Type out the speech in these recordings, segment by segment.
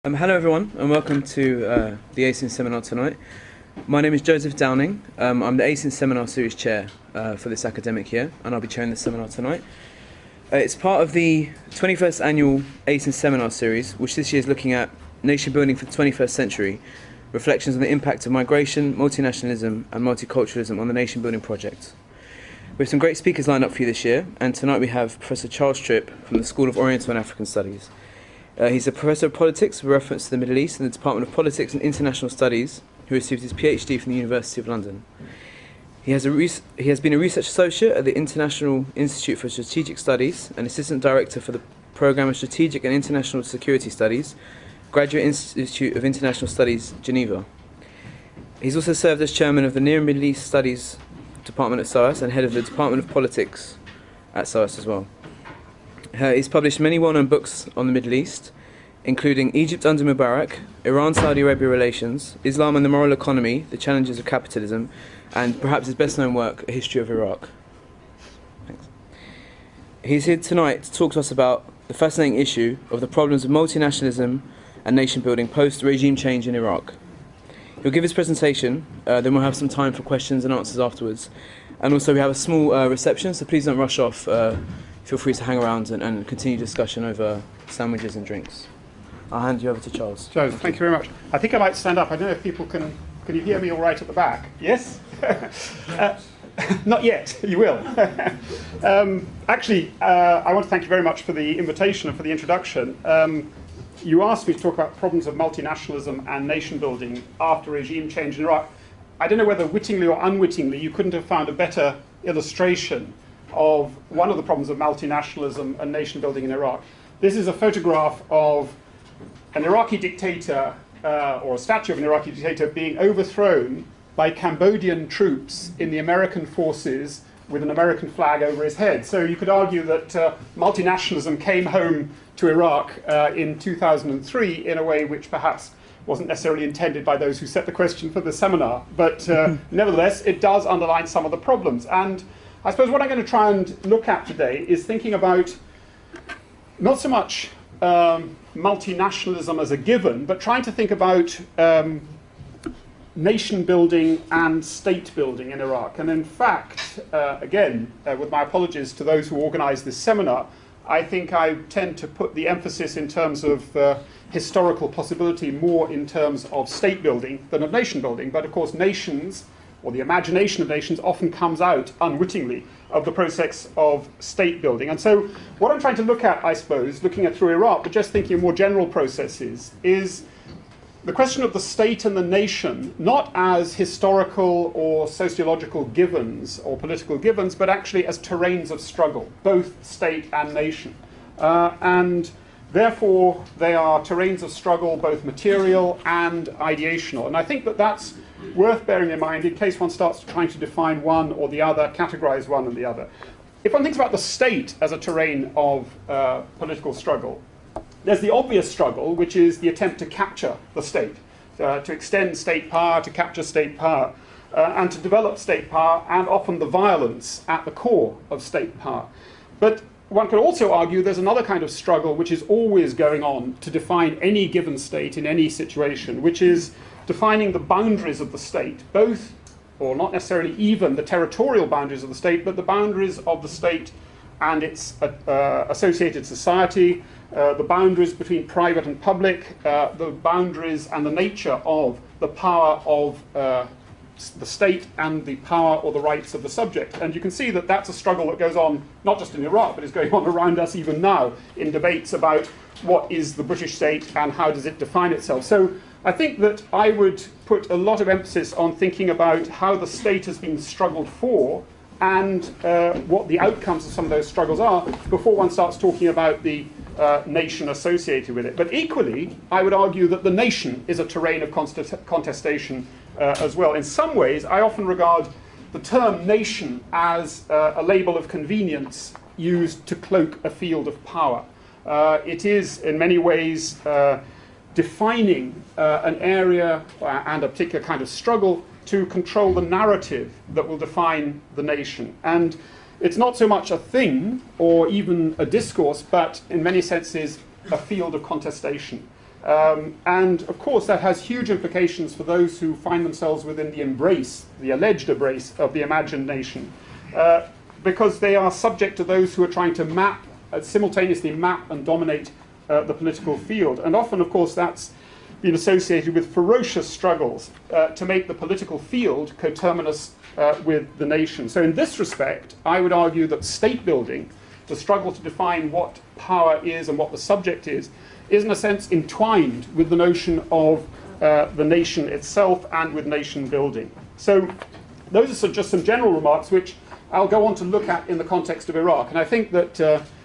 Hello everyone and welcome to the ASEN seminar tonight. My name is Joseph Downing. I'm the ASEN Seminar Series Chair for this academic year, and I'll be chairing this seminar tonight. It's part of the 21st Annual ASEN Seminar Series, which this year is looking at nation building for the 21st century, reflections on the impact of migration, multinationalism and multiculturalism on the nation building project. We have some great speakers lined up for you this year, and tonight we have Professor Charles Tripp from the School of Oriental and African Studies. He's a Professor of Politics with reference to the Middle East in the Department of Politics and International Studies, who received his PhD from the University of London. He has been a Research Associate at the International Institute for Strategic Studies and Assistant Director for the Programme of Strategic and International Security Studies, Graduate Institute of International Studies, Geneva. He's also served as Chairman of the Near and Middle East Studies Department at SOAS and Head of the Department of Politics at SOAS as well. He's published many well-known books on the Middle East, including Egypt under Mubarak, Iran-Saudi Arabia Relations, Islam and the Moral Economy, The Challenges of Capitalism, and perhaps his best-known work, A History of Iraq. Thanks. He's here tonight to talk to us about the fascinating issue of the problems of multinationalism and nation-building post-regime change in Iraq. He'll give his presentation, then we'll have some time for questions and answers afterwards. And also we have a small reception, so please don't rush off. Feel free to hang around and continue discussion over sandwiches and drinks. I'll hand you over to Charles. Joe, thank you very much. I think I might stand up. I don't know if people can you hear me all right at the back? Yes? Not yet. You will. Actually, I want to thank you very much for the invitation and for the introduction. You asked me to talk about problems of multinationalism and nation building after regime change in Iraq. I don't know whether wittingly or unwittingly you couldn't have found a better illustration of one of the problems of multinationalism and nation building in Iraq. This is a photograph of an Iraqi dictator, or a statue of an Iraqi dictator, being overthrown by Cambodian troops in the American forces with an American flag over his head. So you could argue that multinationalism came home to Iraq in 2003 in a way which perhaps wasn't necessarily intended by those who set the question for the seminar. But nevertheless, it does underline some of the problems. And I suppose what I'm going to try and look at today is thinking about not so much multinationalism as a given, but trying to think about nation building and state building in Iraq. And in fact, again, with my apologies to those who organised this seminar, I think I tend to put the emphasis in terms of historical possibility more in terms of state building than of nation building. But of course, nations, or the imagination of nations, often comes out unwittingly of the process of state building. And so what I'm trying to look at, I suppose, looking at through Iraq, but just thinking of more general processes, is the question of the state and the nation, not as historical or sociological givens or political givens, but actually as terrains of struggle, both state and nation. And therefore, they are terrains of struggle, both material and ideational. And I think that that's worth bearing in mind in case one starts trying to define one or the other, categorize one and the other. If one thinks about the state as a terrain of political struggle, there's the obvious struggle, which is the attempt to capture the state, to extend state power, to capture state power, and to develop state power, and often the violence at the core of state power. But one could also argue there's another kind of struggle which is always going on to define any given state in any situation, which is defining the boundaries of the state, both, or not necessarily even, the territorial boundaries of the state, but the boundaries of the state and its associated society, the boundaries between private and public, the boundaries and the nature of the power of the state and the power or the rights of the subject. And you can see that that's a struggle that goes on not just in Iraq, but is going on around us even now in debates about what is the British state and how does it define itself. So I think that I would put a lot of emphasis on thinking about how the state has been struggled for and what the outcomes of some of those struggles are before one starts talking about the nation associated with it. But equally, I would argue that the nation is a terrain of contestation as well. In some ways, I often regard the term nation as a label of convenience used to cloak a field of power. It is, in many ways, defining an area and a particular kind of struggle to control the narrative that will define the nation. And it's not so much a thing or even a discourse, but in many senses a field of contestation. And of course that has huge implications for those who find themselves within the embrace, the alleged embrace of the imagined nation, because they are subject to those who are trying to simultaneously map and dominate the political field. And often, of course, that's been associated with ferocious struggles to make the political field coterminous with the nation. So in this respect, I would argue that state building, the struggle to define what power is and what the subject is in a sense entwined with the notion of the nation itself and with nation building. So those are just some general remarks which I'll go on to look at in the context of Iraq. And I think that,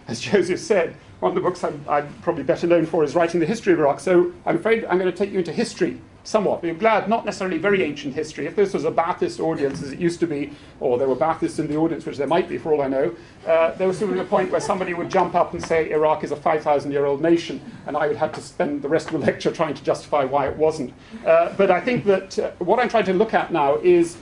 as Joseph said, one of the books I'm probably better known for is Writing the History of Iraq. So I'm afraid I'm going to take you into history somewhat. But I'm glad, not necessarily very ancient history. If this was a Ba'athist audience, as it used to be, or there were Ba'athists in the audience, which there might be for all I know, there was sort of a point where somebody would jump up and say Iraq is a 5,000-year-old nation, and I would have to spend the rest of the lecture trying to justify why it wasn't. But I think that what I'm trying to look at now is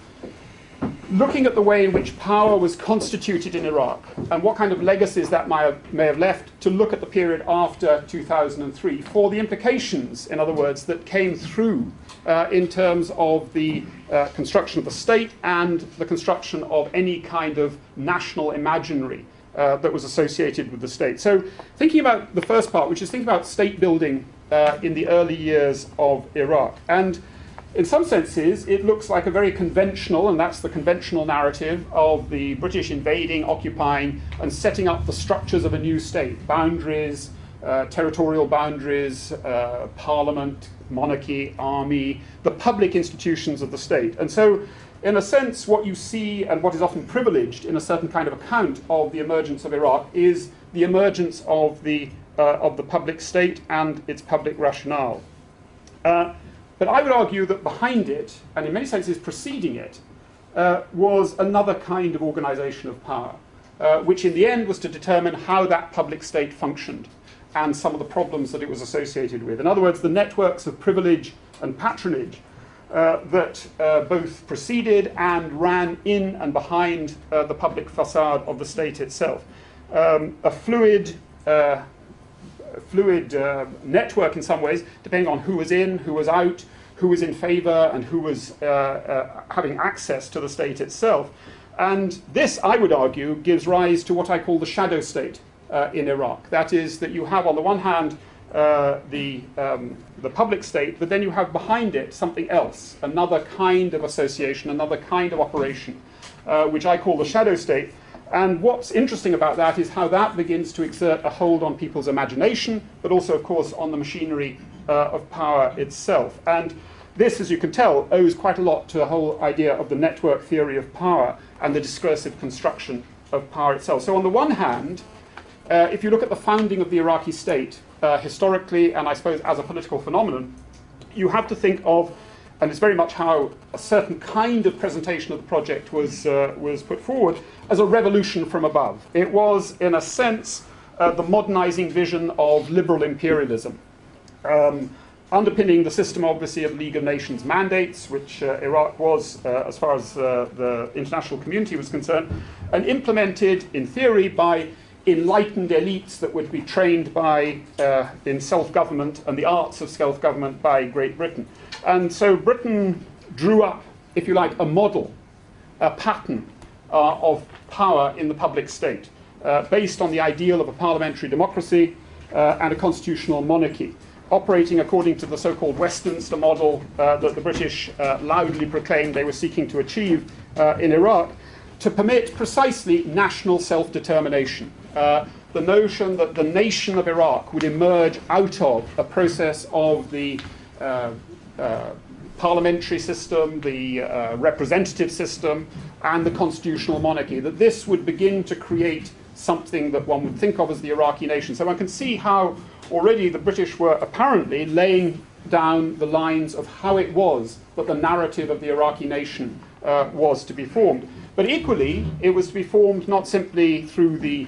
looking at the way in which power was constituted in Iraq and what kind of legacies that may have left, to look at the period after 2003 for the implications, in other words, that came through in terms of the construction of the state and the construction of any kind of national imaginary that was associated with the state. So thinking about the first part, which is thinking about state building in the early years of Iraq. And in some senses, it looks like a very conventional, and that's the conventional narrative of the British invading, occupying, and setting up the structures of a new state. Boundaries, territorial boundaries, parliament, monarchy, army, the public institutions of the state. And so, in a sense, what you see, and what is often privileged in a certain kind of account of the emergence of Iraq, is the emergence of the public state and its public rationale. But I would argue that behind it, and in many senses preceding it, was another kind of organisation of power, which in the end was to determine how that public state functioned and some of the problems that it was associated with. In other words, the networks of privilege and patronage that both preceded and ran in and behind the public facade of the state itself. A fluid network in some ways, depending on who was in, who was out, who was in favour, and who was having access to the state itself. And this, I would argue, gives rise to what I call the shadow state in Iraq. That is, that you have on the one hand the public state, but then you have behind it something else, another kind of association, another kind of operation, which I call the shadow state. And what's interesting about that is how that begins to exert a hold on people's imagination, but also, of course, on the machinery of power itself. And this, as you can tell, owes quite a lot to the whole idea of the network theory of power and the discursive construction of power itself. So on the one hand, if you look at the founding of the Iraqi state, historically, and I suppose as a political phenomenon, you have to think of, and it's very much how a certain kind of presentation of the project was put forward, as a revolution from above. It was, in a sense, the modernizing vision of liberal imperialism, underpinning the system, obviously, of League of Nations mandates, which Iraq was, as far as the international community was concerned, and implemented, in theory, by enlightened elites that would be trained in self-government and the arts of self-government by Great Britain. And so Britain drew up, if you like, a model, a pattern of power in the public state, based on the ideal of a parliamentary democracy and a constitutional monarchy, operating according to the so-called Westminster model that the British loudly proclaimed they were seeking to achieve in Iraq, to permit precisely national self-determination. The notion that the nation of Iraq would emerge out of a process of the parliamentary system, the representative system, and the constitutional monarchy, that this would begin to create something that one would think of as the Iraqi nation. So one can see how already the British were apparently laying down the lines of how it was that the narrative of the Iraqi nation was to be formed. But equally, it was to be formed not simply through the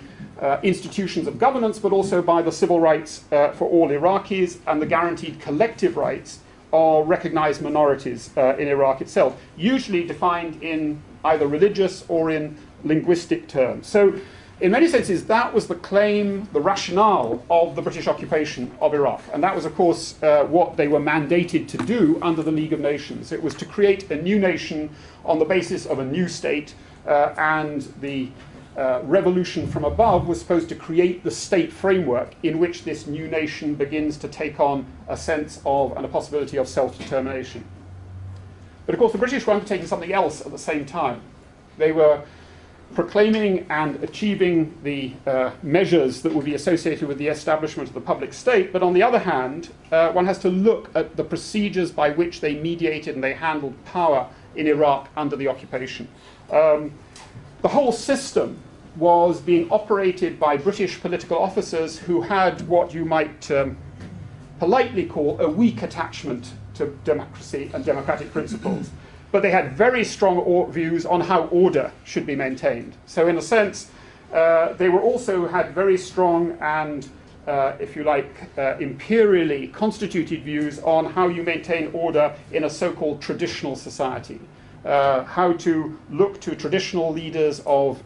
institutions of governance, but also by the civil rights for all Iraqis and the guaranteed collective rights of recognized minorities in Iraq itself, usually defined in either religious or in linguistic terms. So in many senses, that was the claim, the rationale of the British occupation of Iraq. And that was, of course, what they were mandated to do under the League of Nations. It was to create a new nation on the basis of a new state, and the revolution from above was supposed to create the state framework in which this new nation begins to take on a sense of and a possibility of self-determination. But of course, the British were undertaking something else at the same time. They were proclaiming and achieving the measures that would be associated with the establishment of the public state, but on the other hand, one has to look at the procedures by which they mediated and they handled power in Iraq under the occupation. The whole system was being operated by British political officers who had what you might politely call a weak attachment to democracy and democratic principles. But they had very strong views on how order should be maintained. So in a sense, they were also had very strong and, if you like, imperially constituted views on how you maintain order in a so-called traditional society. How to look to traditional leaders of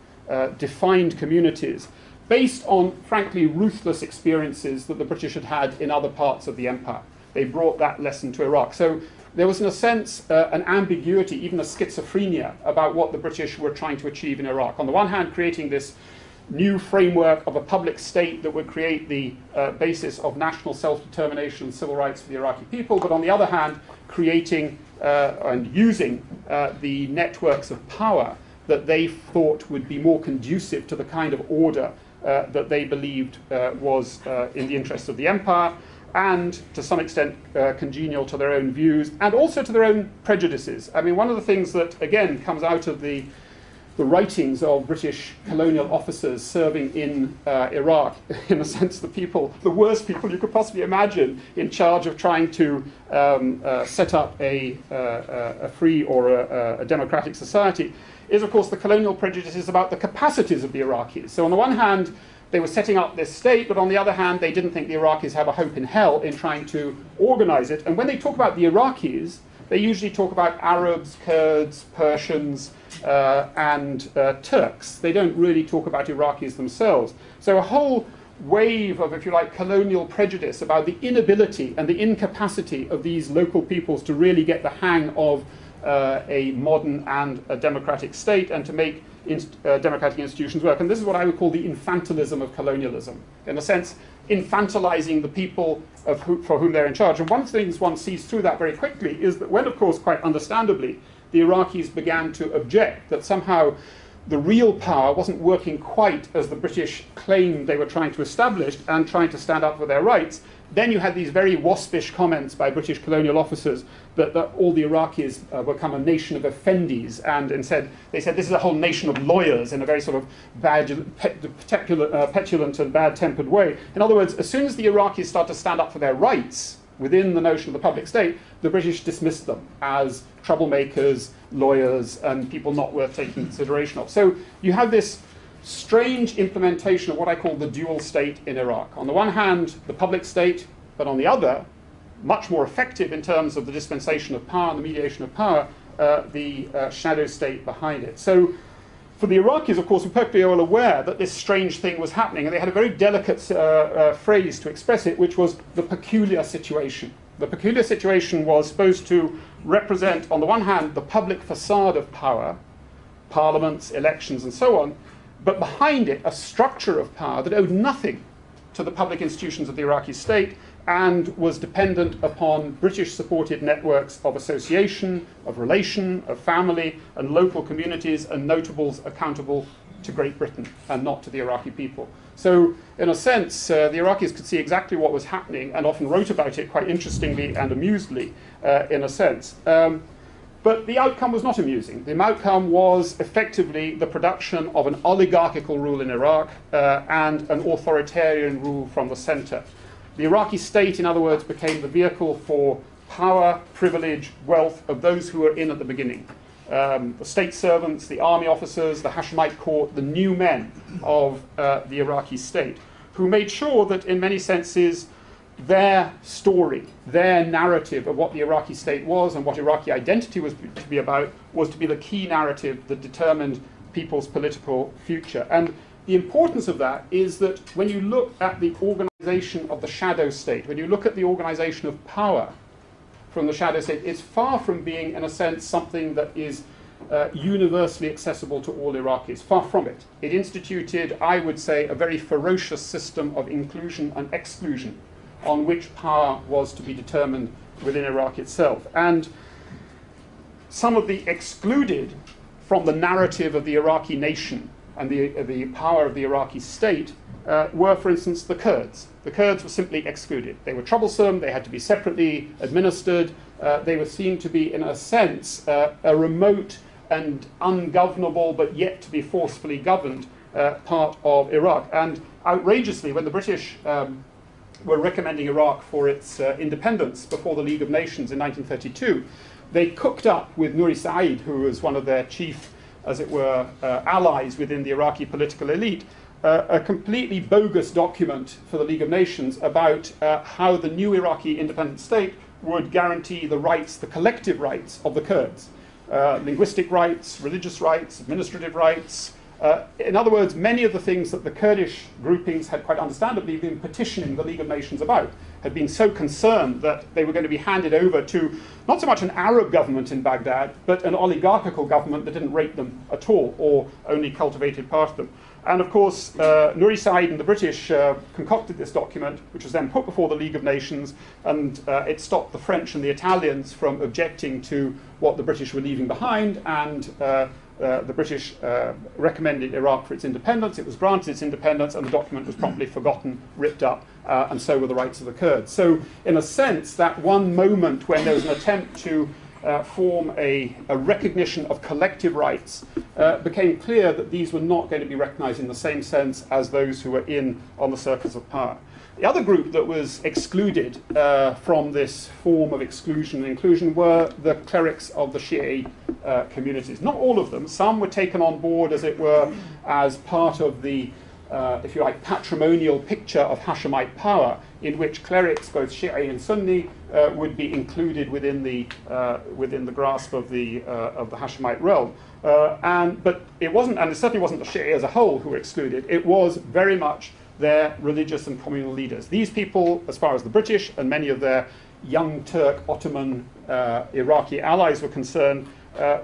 defined communities based on, frankly, ruthless experiences that the British had had in other parts of the empire. They brought that lesson to Iraq. So there was, in a sense, an ambiguity, even a schizophrenia, about what the British were trying to achieve in Iraq. On the one hand, creating this new framework of a public state that would create the basis of national self-determination and civil rights for the Iraqi people, but on the other hand, creating and using the networks of power that they thought would be more conducive to the kind of order that they believed was in the interest of the empire, and to some extent congenial to their own views and also to their own prejudices. I mean, one of the things that, again, comes out of the writings of British colonial officers serving in Iraq, in a sense, the worst people you could possibly imagine in charge of trying to set up a free or a democratic society, is, of course, the colonial prejudices about the capacities of the Iraqis. So on the one hand, they were setting up this state, but on the other hand, they didn't think the Iraqis have a hope in hell in trying to organize it. And when they talk about the Iraqis, they usually talk about Arabs, Kurds, Persians, and Turks. They don't really talk about Iraqis themselves. So a whole wave of, if you like, colonial prejudice about the inability and the incapacity of these local peoples to really get the hang of a modern and a democratic state and to make democratic institutions work. And this is what I would call the infantilism of colonialism. In a sense, infantilizing the people for whom they're in charge. And one of the things one sees through that very quickly is that when, of course, quite understandably, the Iraqis began to object that somehow the real power wasn't working quite as the British claimed they were trying to establish and trying to stand up for their rights, then you had these very waspish comments by British colonial officers that all the Iraqis become a nation of effendis, and they said this is a whole nation of lawyers in a very sort of petulant and bad-tempered way. In other words, as soon as the Iraqis start to stand up for their rights within the notion of the public state, the British dismissed them as troublemakers, lawyers, and people not worth taking consideration of. So you have this strange implementation of what I call the dual state in Iraq. On the one hand, the public state, but on the other, much more effective in terms of the dispensation of power and the mediation of power, the shadow state behind it. So for the Iraqis, of course, were perfectly well aware that this strange thing was happening, and they had a very delicate phrase to express it, which was the peculiar situation. The peculiar situation was supposed to represent, on the one hand, the public facade of power, parliaments, elections, and so on, but behind it, a structure of power that owed nothing to the public institutions of the Iraqi state and was dependent upon British-supported networks of association, of relation, of family, and local communities and notables accountable to Great Britain and not to the Iraqi people. So, in a sense, the Iraqis could see exactly what was happening and often wrote about it quite interestingly and amusedly, in a sense. But the outcome was not amusing. The outcome was effectively the production of an oligarchical rule in Iraq and an authoritarian rule from the center. The Iraqi state, in other words, became the vehicle for power, privilege, wealth of those who were in at the beginning. The state servants, the army officers, the Hashemite court, the new men of the Iraqi state, who made sure that in many senses their story, their narrative of what the Iraqi state was and what Iraqi identity was to be about was to be the key narrative that determined people's political future. And the importance of that is that when you look at the organization of the shadow state, when you look at the organization of power from the shadow state, it's far from being, in a sense, something that is universally accessible to all Iraqis. Far from it. It instituted, I would say, a very ferocious system of inclusion and exclusion on which power was to be determined within Iraq itself. And some of the excluded from the narrative of the Iraqi nation and the power of the Iraqi state were, for instance, the Kurds. The Kurds were simply excluded. They were troublesome, they had to be separately administered, they were seen to be, in a sense, a remote and ungovernable, but yet to be forcefully governed part of Iraq. And outrageously, when the British were recommending Iraq for its independence before the League of Nations in 1932, they cooked up with Nuri Said, who was one of their chief, as it were, allies within the Iraqi political elite, a completely bogus document for the League of Nations about how the new Iraqi independent state would guarantee the rights, the collective rights of the Kurds. Linguistic rights, religious rights, administrative rights. In other words, many of the things that the Kurdish groupings had quite understandably been petitioning the League of Nations about had been so concerned that they were going to be handed over to not so much an Arab government in Baghdad, but an oligarchical government that didn't rate them at all, or only cultivated part of them. And of course, Nuri Said and the British concocted this document, which was then put before the League of Nations, and it stopped the French and the Italians from objecting to what the British were leaving behind, and the British recommended Iraq for its independence. It was granted its independence, and the document was promptly forgotten, ripped up, and so were the rights of the Kurds. So, in a sense, that one moment when there was an attempt to form a recognition of collective rights, became clear that these were not going to be recognized in the same sense as those who were on the circles of power. The other group that was excluded from this form of exclusion and inclusion were the clerics of the Shia communities. Not all of them. Some were taken on board, as it were, as part of the, if you like, patrimonial picture of Hashemite power, in which clerics, both Shia and Sunni, would be included within the grasp of the Hashemite realm. But it wasn't, and it certainly wasn't the Shia as a whole who were excluded. It was very much their religious and communal leaders. These people, as far as the British and many of their young Turk, Ottoman, Iraqi allies were concerned,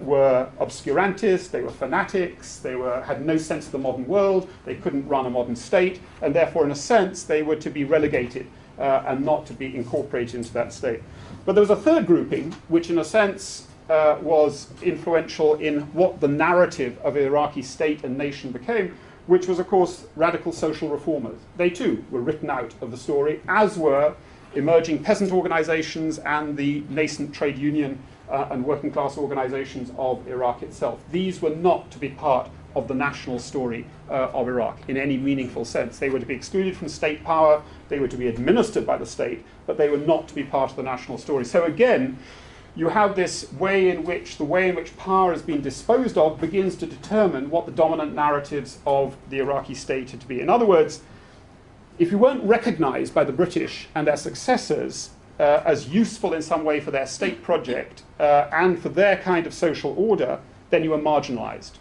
were obscurantists, they were fanatics, they had no sense of the modern world, they couldn't run a modern state, and therefore, in a sense, they were to be relegated and not to be incorporated into that state. But there was a third grouping, which in a sense was influential in what the narrative of Iraqi state and nation became, which was, of course, radical social reformers. They, too, were written out of the story, as were emerging peasant organizations and the nascent trade union and working class organizations of Iraq itself. These were not to be part of the national story of Iraq in any meaningful sense. They were to be excluded from state power, they were to be administered by the state, but they were not to be part of the national story. So again, you have this way in which the way in which power has been disposed of begins to determine what the dominant narratives of the Iraqi state are to be. In other words, if you weren't recognized by the British and their successors as useful in some way for their state project and for their kind of social order, then you were marginalized.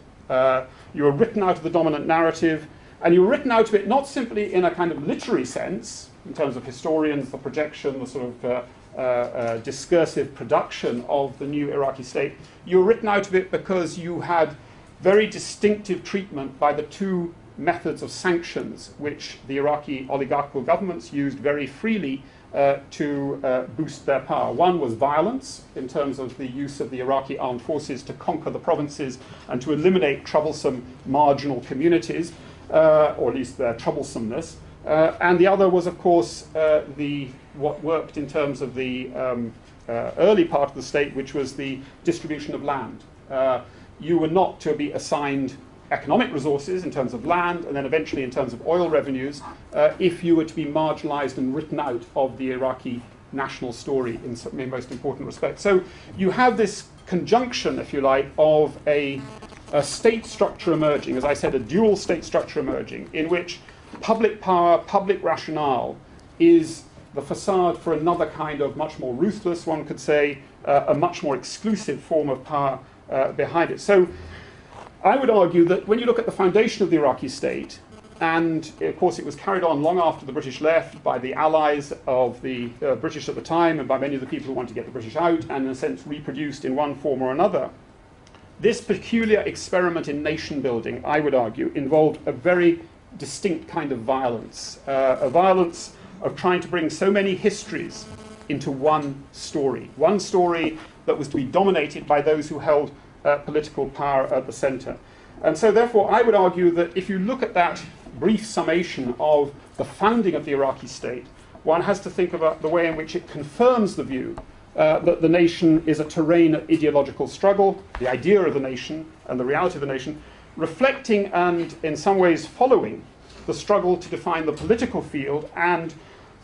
You were written out of the dominant narrative, and you were written out of it not simply in a kind of literary sense, in terms of historians, the projection, the sort of discursive production of the new Iraqi state. You were written out of it because you had very distinctive treatment by the two methods of sanctions which the Iraqi oligarchical governments used very freely to boost their power. One was violence, in terms of the use of the Iraqi armed forces to conquer the provinces and to eliminate troublesome marginal communities, or at least their troublesomeness. And the other was, of course, what worked in terms of the early part of the state, which was the distribution of land. You were not to be assigned economic resources in terms of land, and then eventually in terms of oil revenues, if you were to be marginalized and written out of the Iraqi national story in most important respects. So you have this conjunction, if you like, of a state structure emerging, as I said, a dual state structure emerging, in which public power, public rationale is the facade for another kind of much more ruthless, one could say, a much more exclusive form of power behind it. So I would argue that when you look at the foundation of the Iraqi state, and of course it was carried on long after the British left by the allies of the British at the time and by many of the people who wanted to get the British out, and in a sense reproduced in one form or another. This peculiar experiment in nation building, I would argue, involved a very distinct kind of violence, a violence of trying to bring so many histories into one story that was to be dominated by those who held political power at the centre. And so therefore I would argue that if you look at that brief summation of the founding of the Iraqi state, one has to think about the way in which it confirms the view that the nation is a terrain of ideological struggle, the idea of the nation and the reality of the nation, reflecting and in some ways following the struggle to define the political field and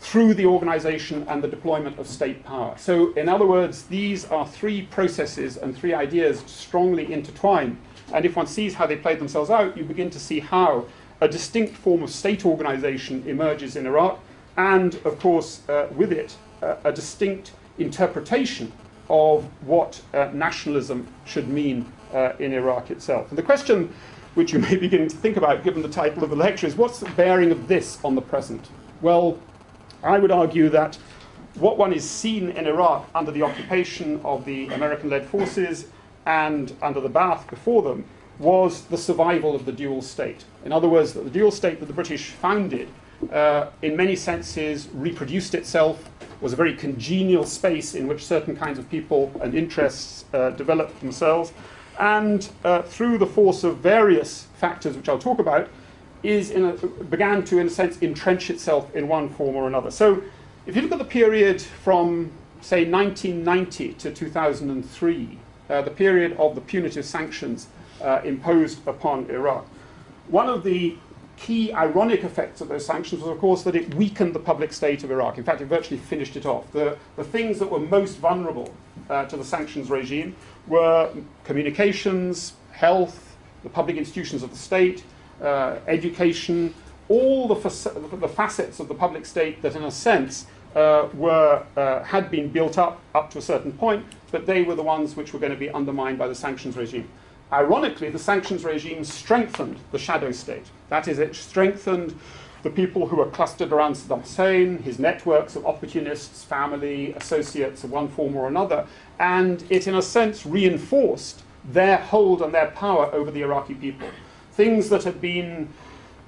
through the organisation and the deployment of state power. So in other words, these are three processes and three ideas strongly intertwined. And if one sees how they played themselves out, you begin to see how a distinct form of state organisation emerges in Iraq, and of course with it a distinct interpretation of what nationalism should mean in Iraq itself. And the question which you may be beginning to think about, given the title of the lecture, is what's the bearing of this on the present? Well, I would argue that what one is seen in Iraq under the occupation of the American-led forces and under the Ba'ath before them was the survival of the dual state. In other words, that the dual state that the British founded in many senses reproduced itself, was a very congenial space in which certain kinds of people and interests developed themselves, and through the force of various factors which I'll talk about, began to, in a sense, entrench itself in one form or another. So if you look at the period from, say, 1990 to 2003, the period of the punitive sanctions imposed upon Iraq, one of the key ironic effects of those sanctions was, of course, that it weakened the public state of Iraq. In fact, it virtually finished it off. The things that were most vulnerable to the sanctions regime were communications, health, the public institutions of the state, education, all the facets of the public state that, in a sense, had been built up to a certain point, but they were the ones which were going to be undermined by the sanctions regime. Ironically, the sanctions regime strengthened the shadow state. That is, it strengthened the people who were clustered around Saddam Hussein, his networks of opportunists, family, associates of one form or another, and it, in a sense, reinforced their hold and their power over the Iraqi people. Things that had been,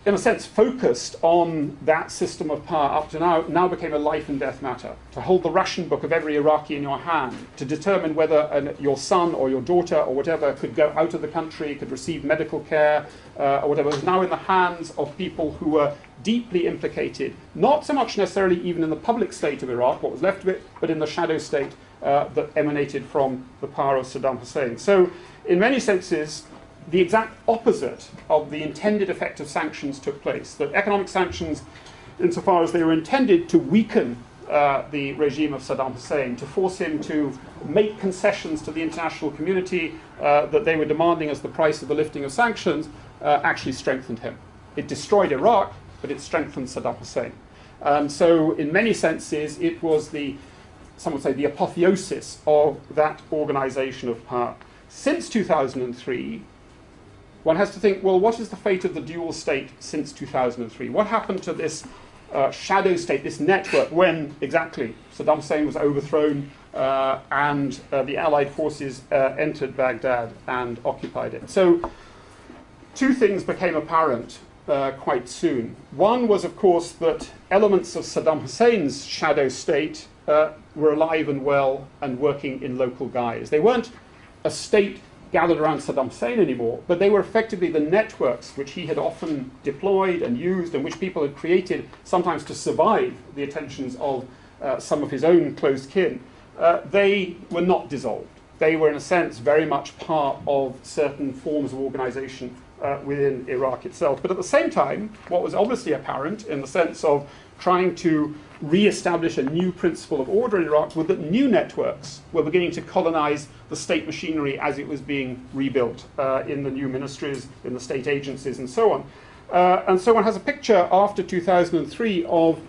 in a sense, focused on that system of power up to now became a life and death matter. To hold the ration book of every Iraqi in your hand, to determine whether your son or your daughter or whatever could go out of the country, could receive medical care or whatever, was now in the hands of people who were deeply implicated, not so much necessarily even in the public state of Iraq, what was left of it, but in the shadow state that emanated from the power of Saddam Hussein. So, in many senses, the exact opposite of the intended effect of sanctions took place. That economic sanctions, insofar as they were intended to weaken the regime of Saddam Hussein, to force him to make concessions to the international community that they were demanding as the price of the lifting of sanctions, actually strengthened him. It destroyed Iraq, but it strengthened Saddam Hussein. So in many senses, it was some would say, the apotheosis of that organization of power. Since 2003, one has to think, well, what is the fate of the dual state since 2003? What happened to this shadow state, this network, when exactly Saddam Hussein was overthrown and the Allied forces entered Baghdad and occupied it? So two things became apparent quite soon. One was, of course, that elements of Saddam Hussein's shadow state were alive and well and working in local guise. They weren't a state gathered around Saddam Hussein anymore, but they were effectively the networks which he had often deployed and used and which people had created, sometimes to survive the attentions of some of his own close kin. They were not dissolved. They were, in a sense, very much part of certain forms of organization within Iraq itself. But at the same time, what was obviously apparent in the sense of trying to re-establish a new principle of order in Iraq was that new networks were beginning to colonize the state machinery as it was being rebuilt in the new ministries, in the state agencies, and so on. And so one has a picture after 2003 of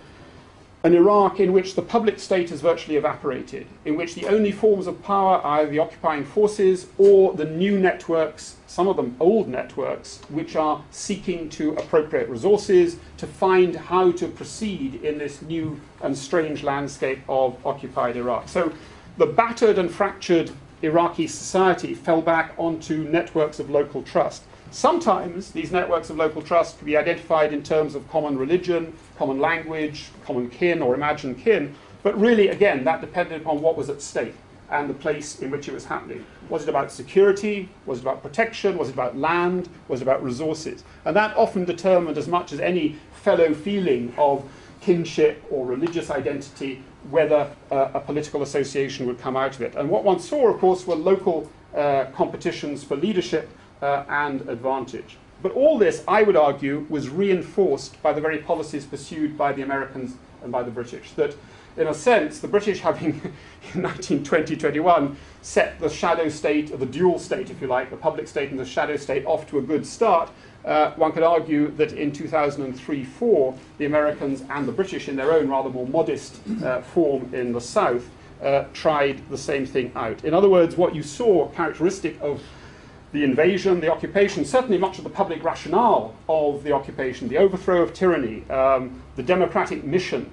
an Iraq in which the public state has virtually evaporated, in which the only forms of power are the occupying forces or the new networks, some of them old networks, which are seeking to appropriate resources to find how to proceed in this new and strange landscape of occupied Iraq. So the battered and fractured Iraqi society fell back onto networks of local trust. Sometimes these networks of local trust can be identified in terms of common religion, common language, common kin or imagined kin, but really, again, that depended upon what was at stake and the place in which it was happening. Was it about security? Was it about protection? Was it about land? Was it about resources? And that often determined as much as any fellow feeling of kinship or religious identity, whether a political association would come out of it. And what one saw, of course, were local competitions for leadership and advantage. But all this, I would argue, was reinforced by the very policies pursued by the Americans and by the British. That, in a sense, the British, having in 1920-21 set the shadow state, or the dual state, if you like, the public state and the shadow state, off to a good start, one could argue that in 2003-04, the Americans and the British, in their own rather more modest form in the South, tried the same thing out. In other words, what you saw characteristic of the invasion, the occupation, certainly much of the public rationale of the occupation, the overthrow of tyranny, the democratic mission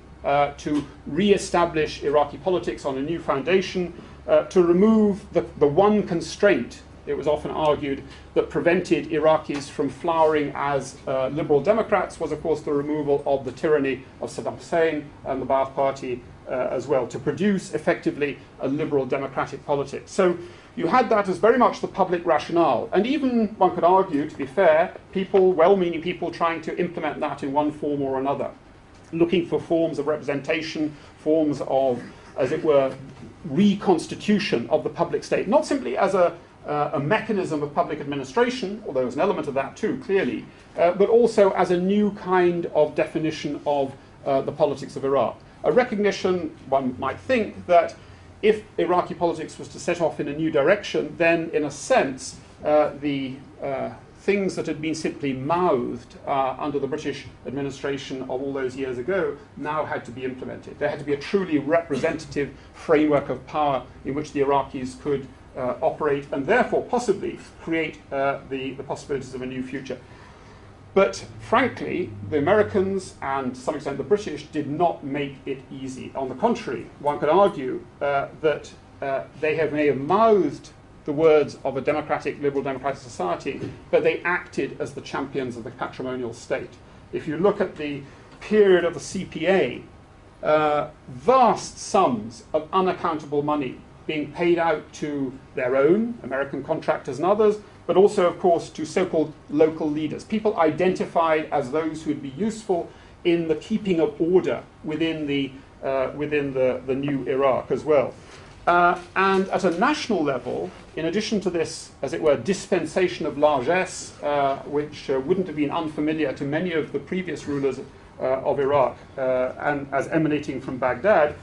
to re-establish Iraqi politics on a new foundation, to remove the one constraint, it was often argued, that prevented Iraqis from flowering as liberal Democrats was, of course, the removal of the tyranny of Saddam Hussein and the Ba'ath Party as well, to produce effectively a liberal democratic politics. So you had that as very much the public rationale. And even, one could argue, to be fair, people, well-meaning people, trying to implement that in one form or another, looking for forms of representation, forms of, as it were, reconstitution of the public state, not simply as a mechanism of public administration, although there's an element of that too, clearly, but also as a new kind of definition of the politics of Iraq. A recognition, one might think, that if Iraqi politics was to set off in a new direction, then, in a sense, the things that had been simply mouthed under the British administration of all those years ago now had to be implemented. There had to be a truly representative framework of power in which the Iraqis could operate and therefore possibly create the possibilities of a new future. But frankly, the Americans and to some extent the British did not make it easy. On the contrary, one could argue that they may have mouthed the words of a democratic, liberal democratic society, but they acted as the champions of the patrimonial state. If you look at the period of the CPA, vast sums of unaccountable money being paid out to their own, American contractors and others, but also, of course, to so-called local leaders, people identified as those who would be useful in the keeping of order within the new Iraq as well. And at a national level, in addition to this, as it were, dispensation of largesse, which wouldn't have been unfamiliar to many of the previous rulers of Iraq, and as emanating from Baghdad,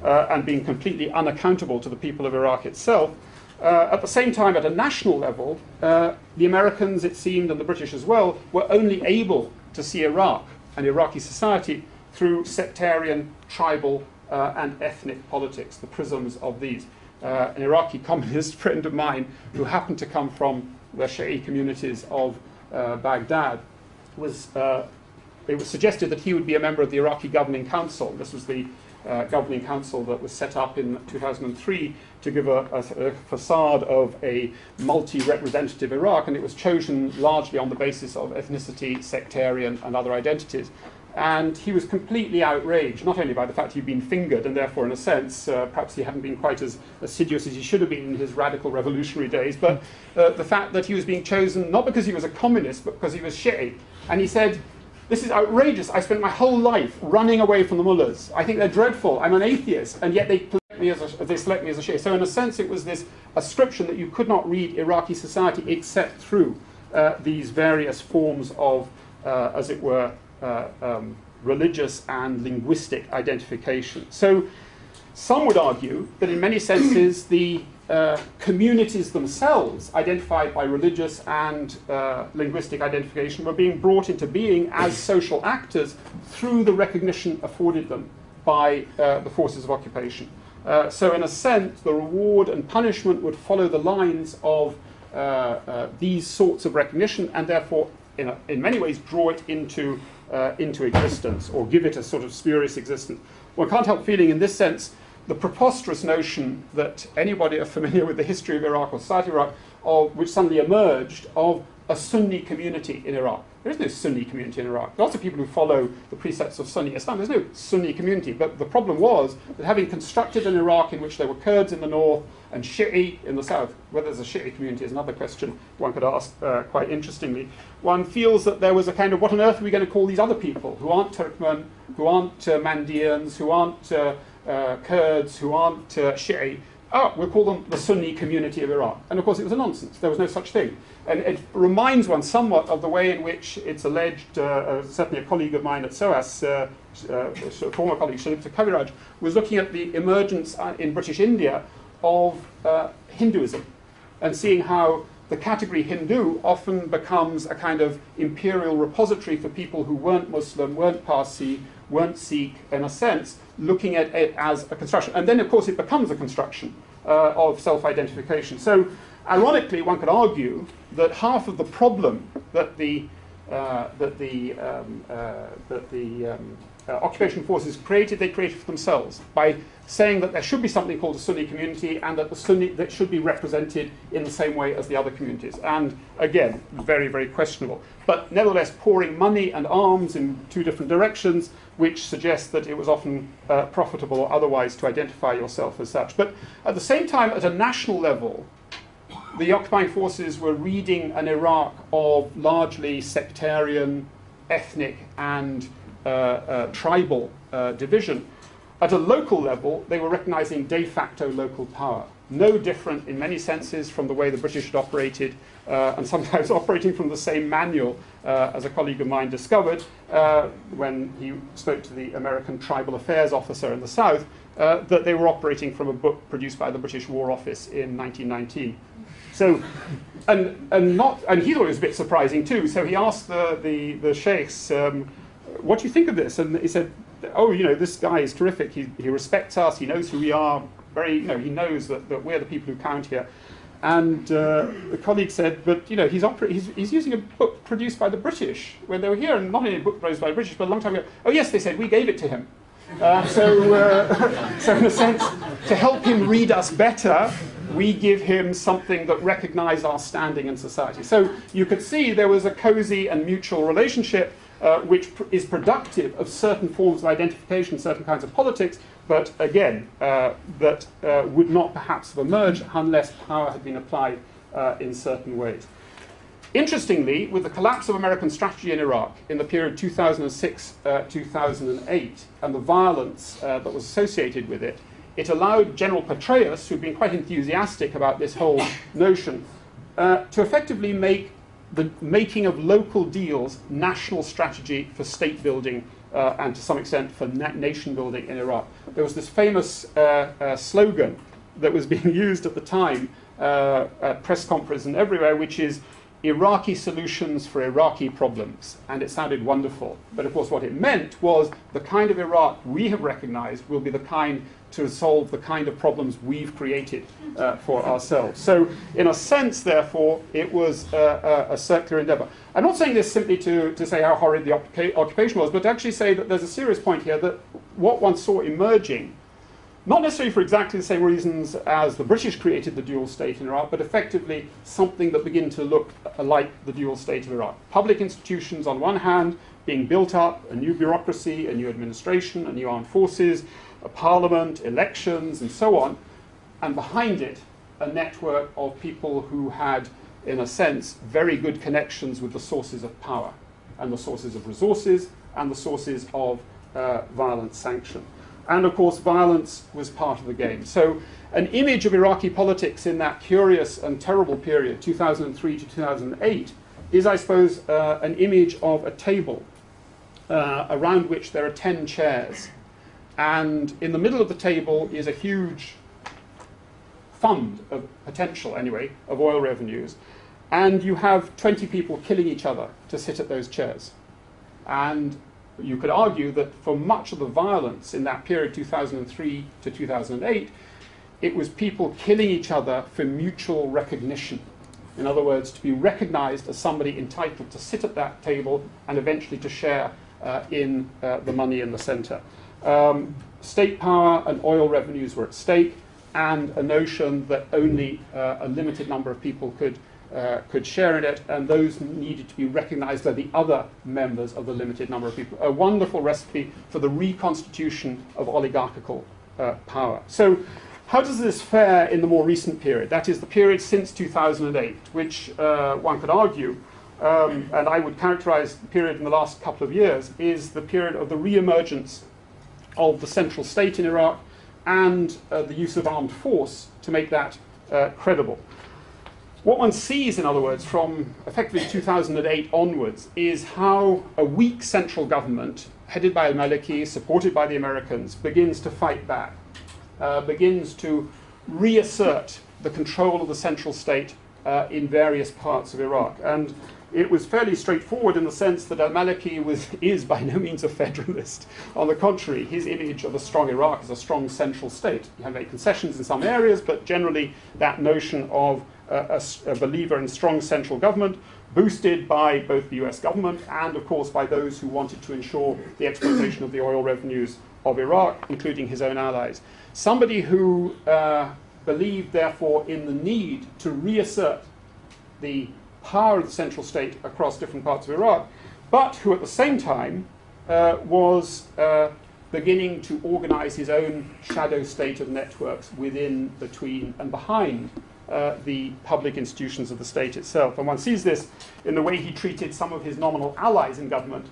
and being completely unaccountable to the people of Iraq itself, at the same time, at a national level, the Americans, it seemed, and the British as well, were only able to see Iraq and Iraqi society through sectarian, tribal, and ethnic politics, the prisms of these. An Iraqi communist friend of mine, who happened to come from the Shi'i communities of Baghdad, it was suggested that he would be a member of the Iraqi Governing Council. This was the governing council that was set up in 2003 to give a facade of a multi-representative Iraq, and it was chosen largely on the basis of ethnicity, sectarian, and other identities. And he was completely outraged, not only by the fact he'd been fingered, and therefore, in a sense, perhaps he hadn't been quite as assiduous as he should have been in his radical revolutionary days, but the fact that he was being chosen not because he was a communist, but because he was Shi'i. And he said, "This is outrageous. I spent my whole life running away from the mullahs. I think they're dreadful. I'm an atheist, and yet they select me as a Shia." So in a sense, it was this ascription that you could not read Iraqi society except through these various forms of, as it were, religious and linguistic identification. So some would argue that in many senses the communities themselves, identified by religious and linguistic identification, were being brought into being as social actors through the recognition afforded them by the forces of occupation. So in a sense, the reward and punishment would follow the lines of these sorts of recognition, and therefore, in many ways, draw it into existence, or give it a sort of spurious existence. One can't help feeling, in this sense, the preposterous notion that anybody familiar with the history of Iraq or society of Iraq, which suddenly emerged, of a Sunni community in Iraq. There is no Sunni community in Iraq. Lots of people who follow the precepts of Sunni Islam. There's no Sunni community. But the problem was that having constructed an Iraq in which there were Kurds in the north and Shi'i in the south, whether there's a Shi'i community is another question one could ask quite interestingly, one feels that there was a kind of, what on earth are we going to call these other people who aren't Turkmen, who aren't Mandaeans, who aren't Kurds, who aren't Shi'i? Oh, we'll call them the Sunni community of Iraq. And of course it was a nonsense. There was no such thing. And it reminds one somewhat of the way in which it's alleged, certainly a colleague of mine at SOAS, a former colleague, Shalibta Kaviraj, was looking at the emergence in British India of Hinduism, and seeing how the category Hindu often becomes a kind of imperial repository for people who weren't Muslim, weren't Parsi, weren't Sikh, in a sense, looking at it as a construction. And then, of course, it becomes a construction of self-identification. So, ironically, one could argue that half of the problem that the occupation forces created, they created for themselves by saying that there should be something called a Sunni community, and that the Sunni that should be represented in the same way as the other communities. And again, very, very questionable. But nevertheless, pouring money and arms in two different directions, which suggests that it was often profitable or otherwise to identify yourself as such. But at the same time, at a national level, the occupying forces were reading an Iraq of largely sectarian, ethnic, and tribal division. At a local level, they were recognizing de facto local power. No different in many senses from the way the British had operated, and sometimes operating from the same manual, as a colleague of mine discovered when he spoke to the American Tribal Affairs officer in the South, that they were operating from a book produced by the British War Office in 1919. So, and he thought it was a bit surprising too. So he asked the sheikhs, what do you think of this? And he said, oh, this guy is terrific. He respects us. He knows who we are. He knows that we're the people who count here. And the colleague said, but he's using a book produced by the British when they were here, and not only a book produced by the British, but a long time ago. Oh yes, they said, we gave it to him. So in a sense, to help him read us better, we give him something that recognizes our standing in society. So you could see there was a cozy and mutual relationship which is productive of certain forms of identification, certain kinds of politics, but again, that would not perhaps have emerged unless power had been applied in certain ways. Interestingly, with the collapse of American strategy in Iraq in the period 2006-2008 and the violence that was associated with it, it allowed General Petraeus, who'd been quite enthusiastic about this whole notion, to effectively make the making of local deals national strategy for state building and to some extent for nation building in Iraq. There was this famous slogan that was being used at the time at press conferences and everywhere, which is Iraqi solutions for Iraqi problems, and it sounded wonderful. But of course what it meant was the kind of Iraq we have recognized will be the kind to solve the kind of problems we've created for ourselves. So in a sense, therefore, it was a circular endeavor. I'm not saying this simply to say how horrid the occupation was, but to actually say that there's a serious point here that what one saw emerging, not necessarily for exactly the same reasons as the British created the dual state in Iraq, but effectively something that began to look like the dual state of Iraq. Public institutions on one hand being built up, a new bureaucracy, a new administration, a new armed forces, a parliament, elections, and so on, and behind it a network of people who had, in a sense, very good connections with the sources of power and the sources of resources and the sources of violent sanction. And of course, violence was part of the game. So an image of Iraqi politics in that curious and terrible period, 2003 to 2008, is, I suppose, an image of a table around which there are 10 chairs. And in the middle of the table is a huge fund of potential, anyway, of oil revenues. And you have 20 people killing each other to sit at those chairs. And you could argue that for much of the violence in that period, 2003 to 2008, it was people killing each other for mutual recognition. In other words, to be recognized as somebody entitled to sit at that table and eventually to share in the money in the center. State power and oil revenues were at stake, and a notion that only a limited number of people could share in it, and those needed to be recognized by the other members of the limited number of people. A wonderful recipe for the reconstitution of oligarchical power. So how does this fare in the more recent period? That is the period since 2008, which one could argue, and I would characterize the period in the last couple of years, is the period of the re-emergence of the central state in Iraq and the use of armed force to make that credible. What one sees, in other words, from effectively 2008 onwards, is how a weak central government, headed by al-Maliki, supported by the Americans, begins to fight back, begins to reassert the control of the central state in various parts of Iraq. And it was fairly straightforward in the sense that al-Maliki is by no means a federalist. On the contrary, his image of a strong Iraq is a strong central state. You have made concessions in some areas, but generally that notion of a believer in strong central government, boosted by both the US government and, of course, by those who wanted to ensure the exploitation of the oil revenues of Iraq, including his own allies. Somebody who believed, therefore, in the need to reassert the power of the central state across different parts of Iraq, but who at the same time was beginning to organize his own shadow state of networks within, between, and behind the public institutions of the state itself. And one sees this in the way he treated some of his nominal allies in government,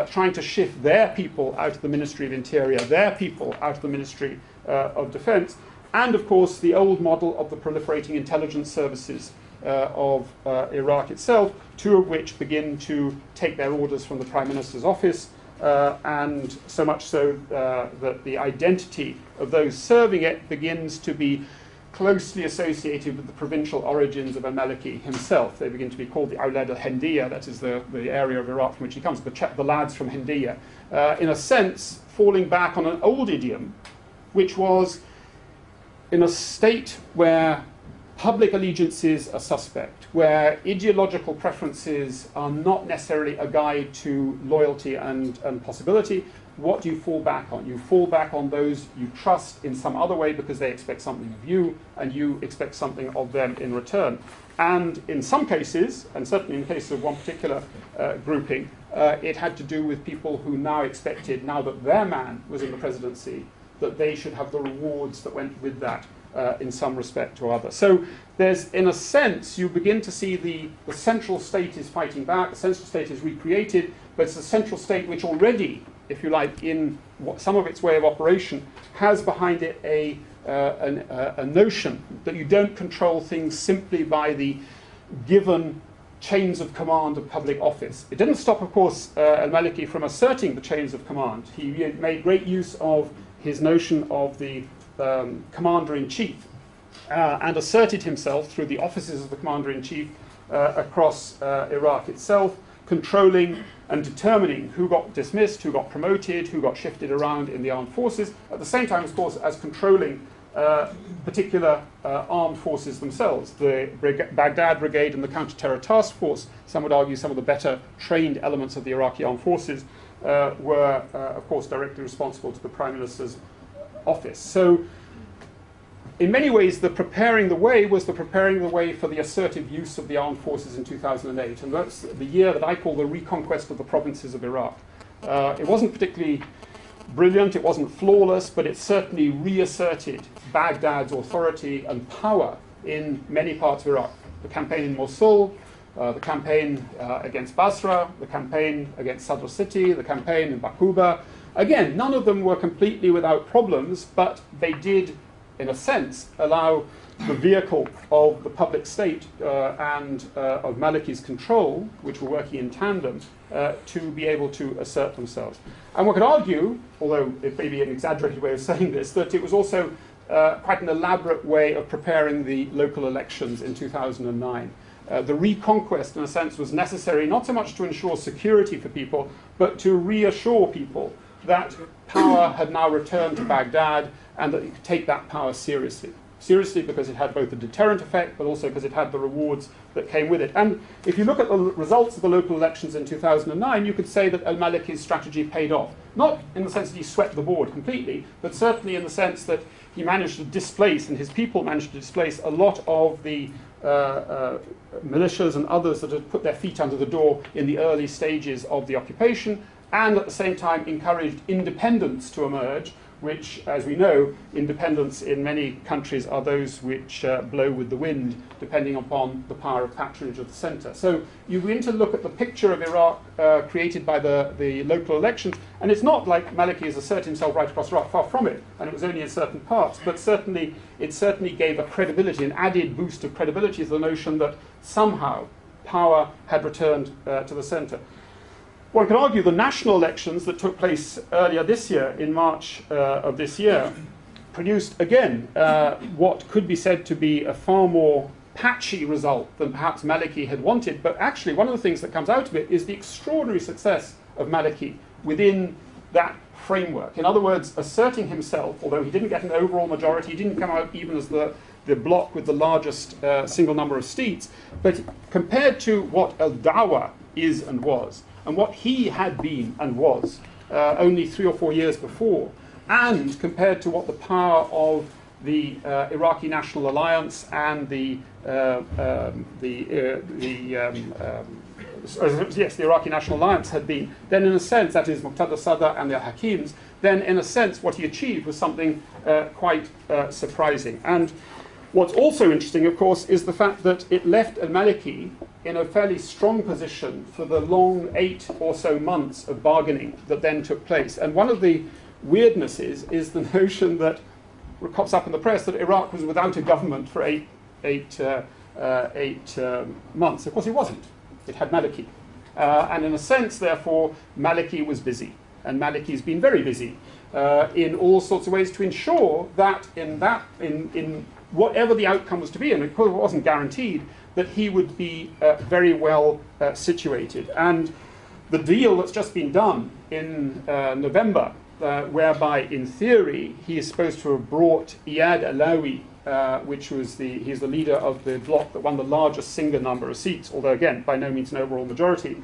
trying to shift their people out of the Ministry of Interior, their people out of the Ministry of Defense, and of course the old model of the proliferating intelligence services of Iraq itself, two of which begin to take their orders from the Prime Minister's office, and so much so that the identity of those serving it begins to be closely associated with the provincial origins of al-Maliki himself. They begin to be called the Awlad al-Hindiya, that is the area of Iraq from which he comes, the lads from Hindiya, in a sense falling back on an old idiom, which was in a state where public allegiances are suspect, where ideological preferences are not necessarily a guide to loyalty and possibility. What do you fall back on? You fall back on those you trust in some other way because they expect something of you and you expect something of them in return. And in some cases, and certainly in the case of one particular grouping, it had to do with people who now expected, now that their man was in the presidency, that they should have the rewards that went with that in some respect or other. So there's, in a sense, you begin to see the central state is fighting back, the central state is recreated, but it's a central state which already, if you like, in some of its way of operation, has behind it a notion that you don't control things simply by the given chains of command of public office. It didn't stop, of course, al-Maliki from asserting the chains of command. He made great use of his notion of the commander-in-chief and asserted himself through the offices of the commander-in-chief across Iraq itself, controlling and determining who got dismissed, who got promoted, who got shifted around in the armed forces, at the same time, of course, as controlling particular armed forces themselves. The Baghdad Brigade and the Counter-Terror Task Force, some would argue some of the better trained elements of the Iraqi armed forces, were, of course, directly responsible to the Prime Minister's office. So in many ways, the preparing the way was the preparing the way for the assertive use of the armed forces in 2008. And that's the year that I call the reconquest of the provinces of Iraq. It wasn't particularly brilliant, it wasn't flawless, but it certainly reasserted Baghdad's authority and power in many parts of Iraq. The campaign in Mosul, the campaign against Basra, the campaign against Sadr City, the campaign in Bakuba. Again, none of them were completely without problems, but they did, in a sense, allow the vehicle of the public state and of Maliki's control, which were working in tandem, to be able to assert themselves. And one could argue, although it may be an exaggerated way of saying this, that it was also quite an elaborate way of preparing the local elections in 2009. the reconquest, in a sense, was necessary not so much to ensure security for people, but to reassure people that power had now returned to Baghdad and that you could take that power seriously. Seriously because it had both a deterrent effect, but also because it had the rewards that came with it. And if you look at the results of the local elections in 2009, you could say that al-Maliki's strategy paid off. Not in the sense that he swept the board completely, but certainly in the sense that he managed to displace, and his people managed to displace, a lot of the militias and others that had put their feet under the door in the early stages of the occupation, and at the same time encouraged independents to emerge, which, as we know, independents in many countries are those which blow with the wind, depending upon the power of patronage of the centre. So you begin to look at the picture of Iraq created by the local elections, and it's not like Maliki has asserted himself right across Iraq, far from it, and it was only in certain parts, but it certainly gave a credibility, an added boost of credibility to the notion that somehow power had returned to the centre. One can argue the national elections that took place earlier this year, in March of this year, produced, again, what could be said to be a far more patchy result than perhaps Maliki had wanted. But actually, one of the things that comes out of it is the extraordinary success of Maliki within that framework. In other words, asserting himself, although he didn't get an overall majority, he didn't come out even as the bloc with the largest single number of seats, but compared to what al-Dawa is and was, and what he had been and was only 3 or 4 years before, and compared to what the power of the Iraqi National Alliance and the Iraqi National Alliance had been, then in a sense, that is Muqtada Sadr and the Hakims, then in a sense what he achieved was something quite surprising. And what's also interesting, of course, is the fact that it left al-Maliki in a fairly strong position for the long 8 or so months of bargaining that then took place. And one of the weirdnesses is the notion that pops up in the press that Iraq was without a government for eight months. Of course, it wasn't. It had Maliki. And in a sense, therefore, Maliki was busy. And Maliki's been very busy in all sorts of ways to ensure that in whatever the outcome was to be, and of course it wasn't guaranteed, that he would be very well situated. And the deal that's just been done in November, whereby in theory he is supposed to have brought Iyad Alawi, which was he's the leader of the bloc that won the largest single number of seats, although again by no means an overall majority,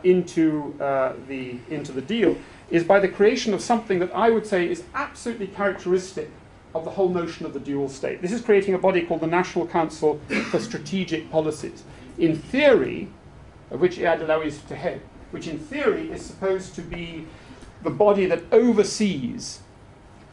into the deal, is by the creation of something that I would say is absolutely characteristic of the whole notion of the dual state. This is creating a body called the National Council for Strategic Policies. In theory, of which Iyad Alawi is to head, which in theory is supposed to be the body that oversees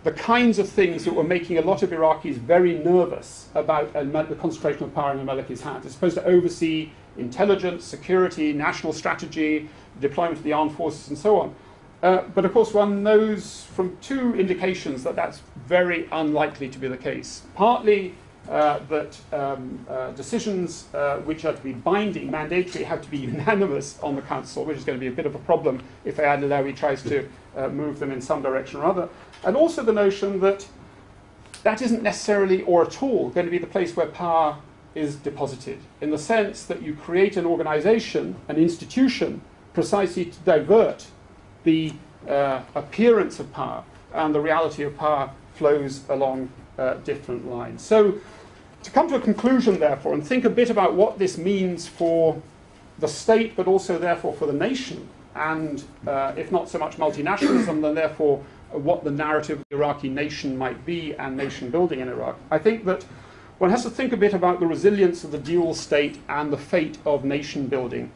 the kinds of things that were making a lot of Iraqis very nervous about the concentration of power in al-Maliki's hands. It's supposed to oversee intelligence, security, national strategy, deployment of the armed forces, and so on. But of course, one knows from 2 indications that that's very unlikely to be the case. Partly that decisions which are to be binding, mandatory, have to be unanimous on the council, which is going to be a bit of a problem if Iyad Alawi tries to move them in some direction or other. And also the notion that that isn't necessarily or at all going to be the place where power is deposited, in the sense that you create an organization, an institution, precisely to divert the appearance of power, and the reality of power flows along different lines. So to come to a conclusion, therefore, and think a bit about what this means for the state, but also therefore for the nation, and if not so much multinationalism, then therefore what the narrative of the Iraqi nation might be and nation building in Iraq, I think that one has to think a bit about the resilience of the dual state and the fate of nation building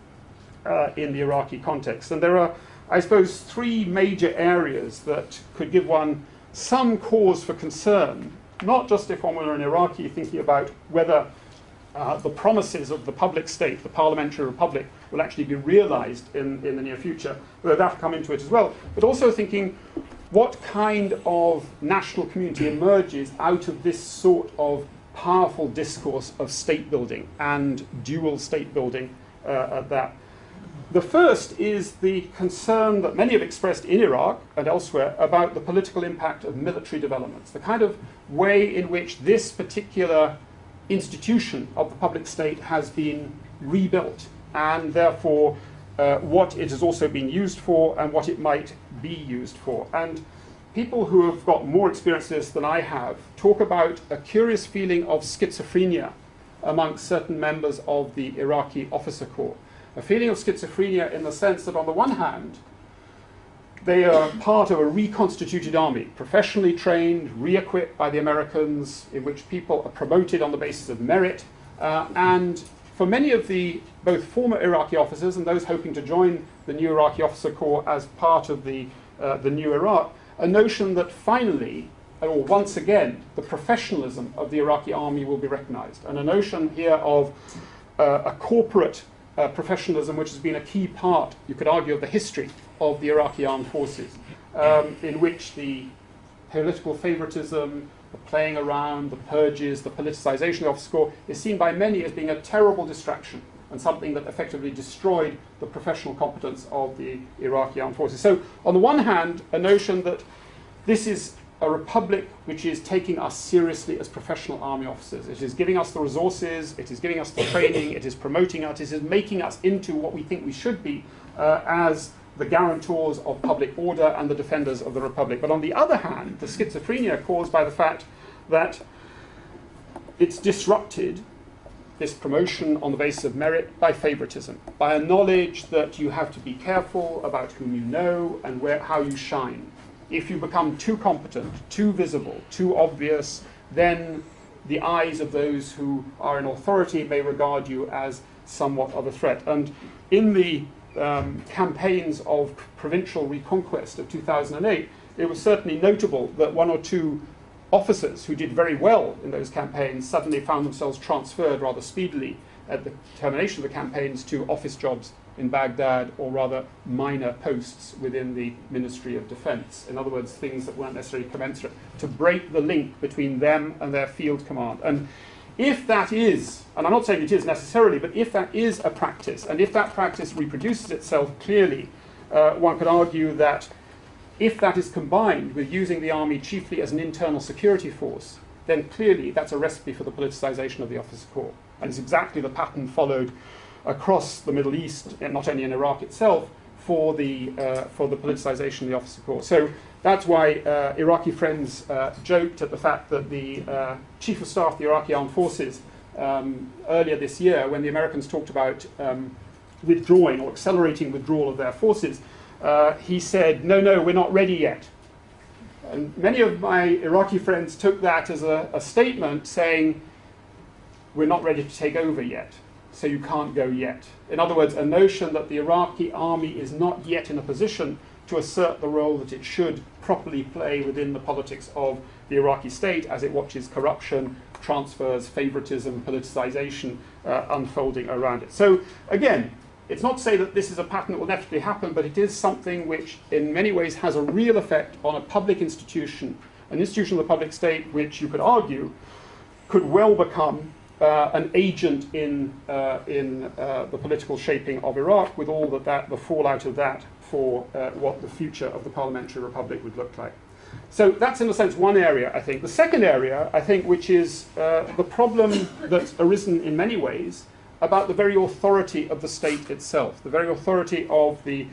in the Iraqi context. And there are, I suppose, 3 major areas that could give one some cause for concern, not just if one were an Iraqi thinking about whether the promises of the public state, the parliamentary republic, will actually be realized in the near future, though that will come into it as well, but also thinking what kind of national community emerges out of this sort of powerful discourse of state building and dual state building at that. The first is the concern that many have expressed in Iraq and elsewhere about the political impact of military developments, the kind of way in which this particular institution of the public state has been rebuilt, and therefore what it has also been used for and what it might be used for. And people who have got more experience in this than I have talk about a curious feeling of schizophrenia amongst certain members of the Iraqi officer corps. A feeling of schizophrenia in the sense that on the one hand, they are part of a reconstituted army, professionally trained, re-equipped by the Americans, in which people are promoted on the basis of merit. And for many of the both former Iraqi officers and those hoping to join the new Iraqi officer corps as part of the new Iraq, a notion that finally, or once again, the professionalism of the Iraqi army will be recognized. And a notion here of a corporate professionalism, which has been a key part, you could argue, of the history of the Iraqi armed forces, in which the political favoritism, the playing around, the purges, the politicization of the officer corps is seen by many as being a terrible distraction and something that effectively destroyed the professional competence of the Iraqi armed forces. So, on the one hand, a notion that this is a republic which is taking us seriously as professional army officers. It is giving us the resources, it is giving us the training, it is promoting us, it is making us into what we think we should be as the guarantors of public order and the defenders of the republic. But on the other hand, the schizophrenia caused by the fact that it's disrupted, this promotion on the basis of merit, by favoritism, by a knowledge that you have to be careful about whom you know and how you shine. If you become too competent, too visible, too obvious, then the eyes of those who are in authority may regard you as somewhat of a threat. And in the campaigns of provincial reconquest of 2008, it was certainly notable that one or two officers who did very well in those campaigns suddenly found themselves transferred rather speedily at the termination of the campaigns to office jobs in Baghdad, or rather minor posts within the Ministry of Defense. In other words, things that weren't necessarily commensurate, to break the link between them and their field command. And if that is, and I'm not saying it is necessarily, but if that is a practice, and if that practice reproduces itself clearly, one could argue that if that is combined with using the army chiefly as an internal security force, then clearly that's a recipe for the politicization of the officer corps. And it's exactly the pattern followed across the Middle East, and not only in Iraq itself, for the politicization of the officer corps. So that's why Iraqi friends joked at the fact that the Chief of Staff of the Iraqi Armed Forces earlier this year, when the Americans talked about withdrawing or accelerating withdrawal of their forces, he said, no, we're not ready yet. And many of my Iraqi friends took that as a statement saying, we're not ready to take over yet, so you can't go yet. In other words, a notion that the Iraqi army is not yet in a position to assert the role that it should properly play within the politics of the Iraqi state as it watches corruption, transfers, favoritism, politicization unfolding around it. So again, it's not to say that this is a pattern that will inevitably happen, but it is something which in many ways has a real effect on a public institution, an institution of the public state which you could argue could well become an agent in the political shaping of Iraq, with all the fallout of that for what the future of the parliamentary republic would look like. So that's, in a sense, one area, I think. The second area, I think, which is the problem that's arisen in many ways about the very authority of the state itself, the very authority of the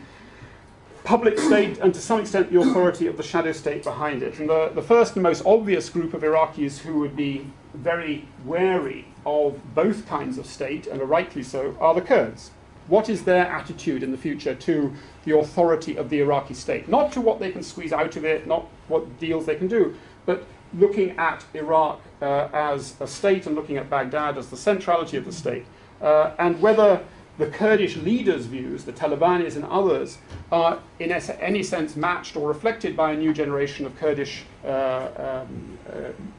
public state, and to some extent the authority of the shadow state behind it. And the first and most obvious group of Iraqis who would be very wary of both kinds of state, and are rightly so, are the Kurds. What is their attitude in the future to the authority of the Iraqi state? Not to what they can squeeze out of it, not what deals they can do, but looking at Iraq as a state and looking at Baghdad as the centrality of the state. And whether the Kurdish leaders' views, the Talibanis and others, are in any sense matched or reflected by a new generation of Kurdish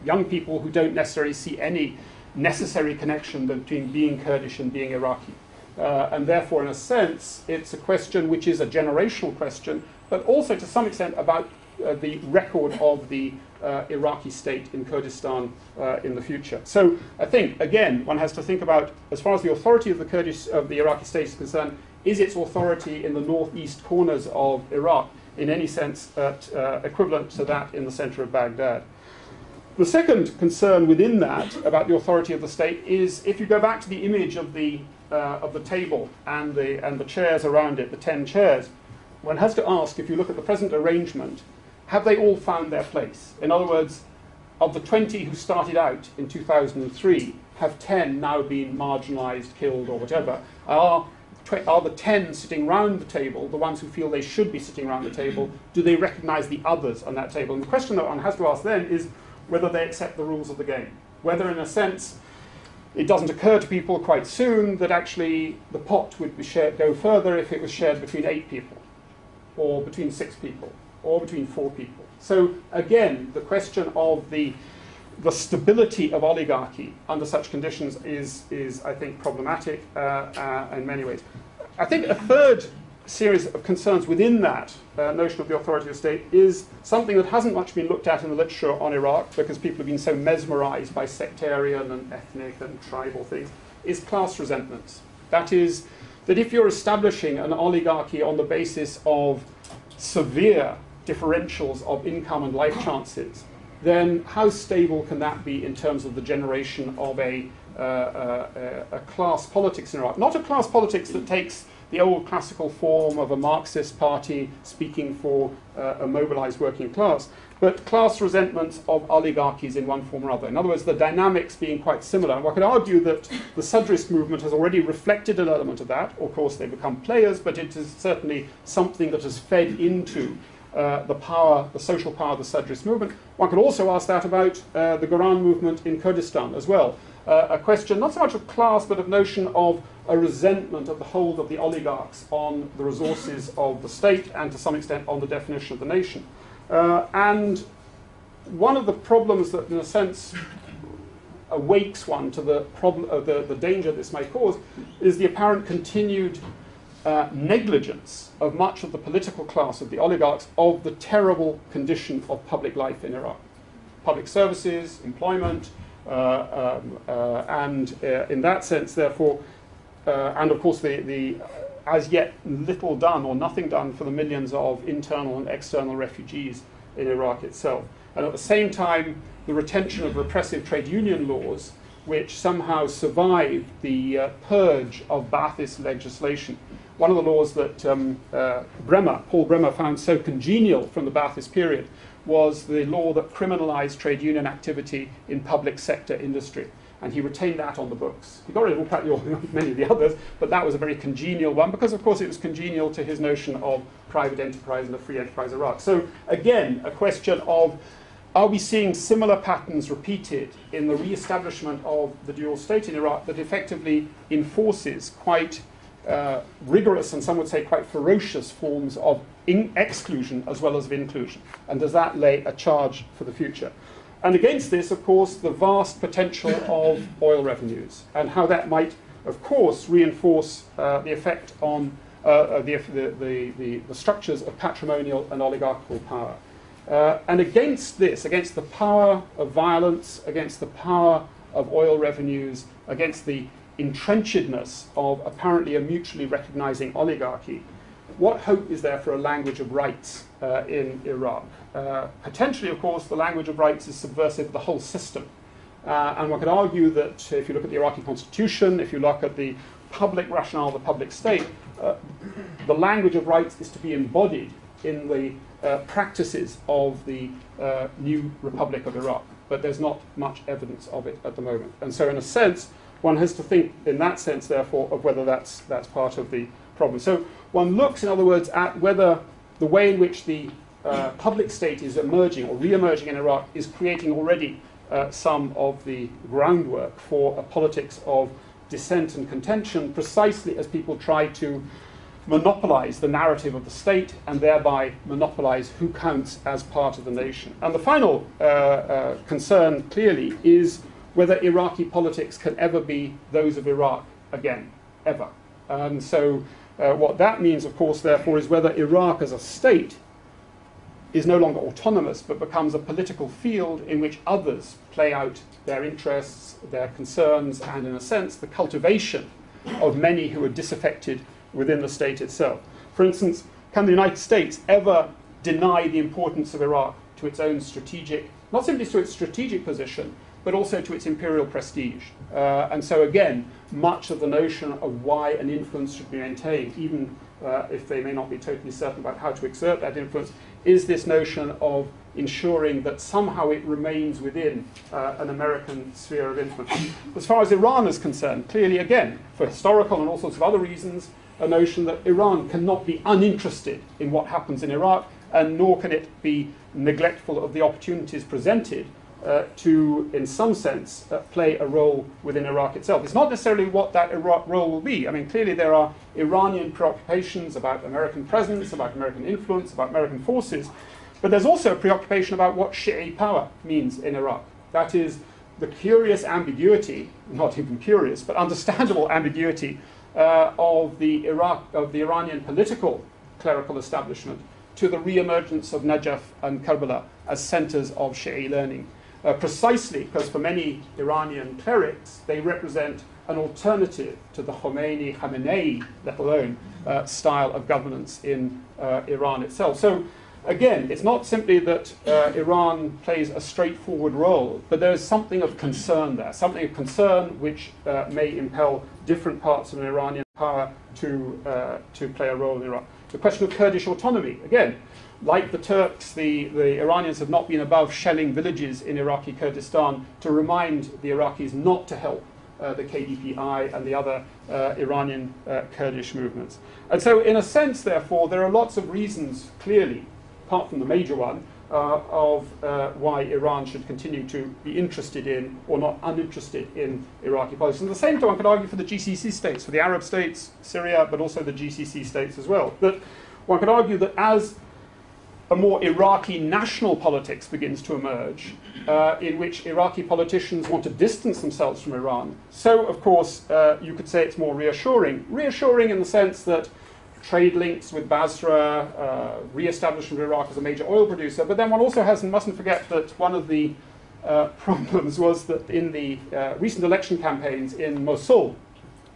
young people who don't necessarily see any necessary connection between being Kurdish and being Iraqi. And therefore, in a sense, it's a question which is a generational question, but also to some extent about the record of the Iraqi state in Kurdistan in the future. So I think, again, one has to think about, as far as the authority of the Iraqi state is concerned, is its authority in the northeast corners of Iraq in any sense equivalent to that in the center of Baghdad? The second concern within that about the authority of the state is if you go back to the image of the table and the chairs around it, the 10 chairs, one has to ask, if you look at the present arrangement, have they all found their place? In other words, of the 20 who started out in 2003, have 10 now been marginalised, killed, or whatever? Are the 10 sitting round the table, the ones who feel they should be sitting round the table, do they recognise the others on that table? And the question that one has to ask then is whether they accept the rules of the game. Whether, in a sense, it doesn't occur to people quite soon that actually the pot would be go further if it was shared between 8 people, or between 6 people, or between 4 people. So again, the question of the stability of oligarchy under such conditions is I think, problematic in many ways. I think a third series of concerns within that notion of the authority of the state is something that hasn't much been looked at in the literature on Iraq, because people have been so mesmerized by sectarian and ethnic and tribal things, is class resentments. That is, that if you're establishing an oligarchy on the basis of severe differentials of income and life chances, then how stable can that be in terms of the generation of a class politics in Iraq? Not a class politics that takes the old classical form of a Marxist party speaking for a mobilized working class, but class resentments of oligarchies in one form or other. In other words, the dynamics being quite similar. And one could argue that the Sadrist movement has already reflected an element of that. Of course, they become players, but it is certainly something that has fed into the social power of the Sadrist movement. One could also ask that about the Quran movement in Kurdistan as well. A question not so much of class, but of notion of a resentment of the hold of the oligarchs on the resources of the state and to some extent on the definition of the nation. And one of the problems that, in a sense, awakes one to the problem of the danger this may cause is the apparent continued negligence of much of the political class of the oligarchs of the terrible condition of public life in Iraq. Public services, employment, and in that sense, therefore, and of course the as yet little done or nothing done for the millions of internal and external refugees in Iraq itself. And at the same time, the retention of repressive trade union laws, which somehow survived the purge of Ba'athist legislation. One of the laws that Paul Bremer found so congenial from the Ba'athist period was the law that criminalized trade union activity in public sector industry. And he retained that on the books. He got rid of practically many of the others, but that was a very congenial one because, of course, it was congenial to his notion of private enterprise and a free enterprise Iraq. So, again, a question of, are we seeing similar patterns repeated in the re-establishment of the dual state in Iraq that effectively enforces quite rigorous and some would say quite ferocious forms of exclusion as well as of inclusion? And does that lay a charge for the future? And against this, of course, the vast potential of oil revenues and how that might, of course, reinforce the effect on the structures of patrimonial and oligarchical power. And against this, against the power of violence, against the power of oil revenues, against the entrenchedness of apparently a mutually recognizing oligarchy, what hope is there for a language of rights in Iraq? Potentially, of course, the language of rights is subversive of the whole system. And one could argue that if you look at the Iraqi constitution, if you look at the public rationale of the public state, the language of rights is to be embodied in the practices of the new Republic of Iraq. But there's not much evidence of it at the moment. And so, in a sense, one has to think, in that sense, therefore, of whether that's part of the problem. So one looks, in other words, at whether the way in which the public state is emerging or re-emerging in Iraq is creating already some of the groundwork for a politics of dissent and contention, precisely as people try to monopolize the narrative of the state and thereby monopolize who counts as part of the nation. And the final concern, clearly, is whether Iraqi politics can ever be those of Iraq again, ever. And so what that means, of course, therefore, is whether Iraq as a state is no longer autonomous, but becomes a political field in which others play out their interests, their concerns, and, in a sense, the cultivation of many who are disaffected within the state itself. For instance, can the United States ever deny the importance of Iraq to its own strategic, not simply to its strategic position, but also to its imperial prestige. And so again, much of the notion of why an influence should be maintained, even if they may not be totally certain about how to exert that influence, is this notion of ensuring that somehow it remains within an American sphere of influence. As far as Iran is concerned, clearly again, for historical and all sorts of other reasons, a notion that Iran cannot be uninterested in what happens in Iraq, and nor can it be neglectful of the opportunities presented to, in some sense, play a role within Iraq itself. It's not necessarily what that Iraq role will be. I mean, clearly there are Iranian preoccupations about American presence, about American influence, about American forces, but there's also a preoccupation about what Shi'i power means in Iraq. That is, the curious ambiguity, not even curious, but understandable ambiguity of the Iranian political clerical establishment to the re-emergence of Najaf and Karbala as centers of Shi'i learning. Precisely because for many Iranian clerics, they represent an alternative to the Khamenei, let alone, style of governance in Iran itself. So again, it's not simply that Iran plays a straightforward role, but there is something of concern there, something of concern which may impel different parts of Iranian power to play a role in Iraq. The question of Kurdish autonomy, again, like the Turks, the Iranians have not been above shelling villages in Iraqi Kurdistan to remind the Iraqis not to help the KDPI and the other Iranian Kurdish movements. And so, in a sense, therefore, there are lots of reasons, clearly, apart from the major one, of why Iran should continue to be interested in or not uninterested in Iraqi politics. And at the same time, one could argue for the GCC states, for the Arab states, Syria, but also the GCC states as well. But one could argue that as a more Iraqi national politics begins to emerge, in which Iraqi politicians want to distance themselves from Iran, so, of course, you could say it's more reassuring. Reassuring in the sense that trade links with Basra, re-establishment of Iraq as a major oil producer. But then one also mustn't forget that one of the problems was that in the recent election campaigns in Mosul,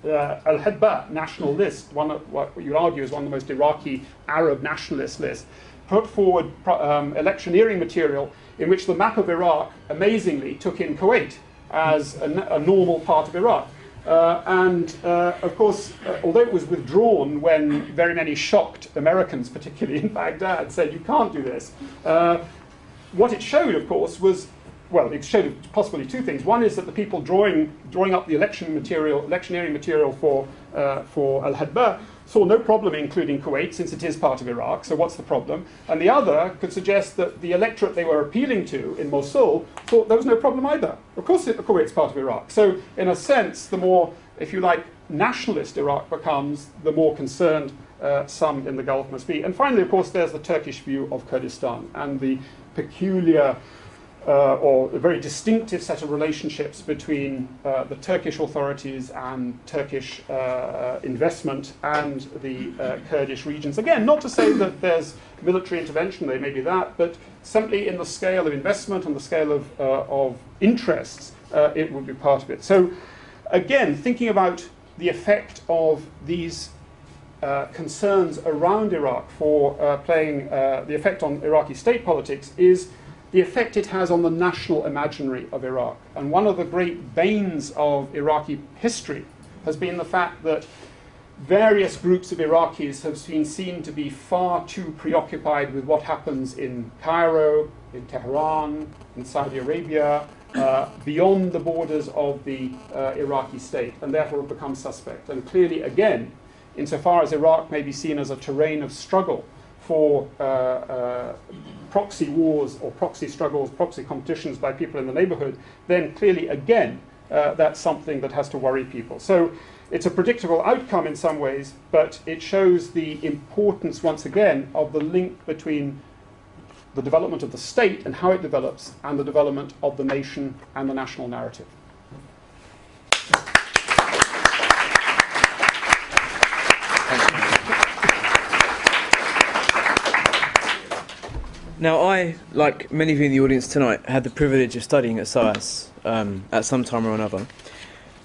Al-Hadba national list, one of what you argue is one of the most Iraqi Arab nationalist lists, put forward electioneering material in which the map of Iraq amazingly took in Kuwait as a normal part of Iraq. Of course, although it was withdrawn when very many shocked Americans, particularly in Baghdad, said you can't do this, what it showed, of course, was, well, it showed possibly two things. One is that the people drawing up the electioneering material for Al-Hadba saw no problem including Kuwait, since it is part of Iraq, so what's the problem? And the other could suggest that the electorate they were appealing to in Mosul thought there was no problem either. Of course Kuwait's part of Iraq. So in a sense, the more, if you like, nationalist Iraq becomes, the more concerned some in the Gulf must be. And finally, of course, there's the Turkish view of Kurdistan and the peculiar or a very distinctive set of relationships between the Turkish authorities and Turkish investment and the Kurdish regions. Again, not to say that there's military intervention, there may be that, but simply in the scale of investment and the scale of interests, it would be part of it. So again, thinking about the effect of these concerns around Iraq for playing the effect on Iraqi state politics is the effect it has on the national imaginary of Iraq. And one of the great banes of Iraqi history has been the fact that various groups of Iraqis have been seen to be far too preoccupied with what happens in Cairo, in Tehran, in Saudi Arabia, beyond the borders of the Iraqi state, and therefore have become suspect. And clearly, again, insofar as Iraq may be seen as a terrain of struggle for proxy wars or proxy struggles, proxy competitions by people in the neighborhood, then clearly, again, that's something that has to worry people. So it's a predictable outcome in some ways, but it shows the importance, once again, of the link between the development of the state and how it develops and the development of the nation and the national narrative. Now, I, like many of you in the audience tonight, had the privilege of studying at SOAS at some time or another.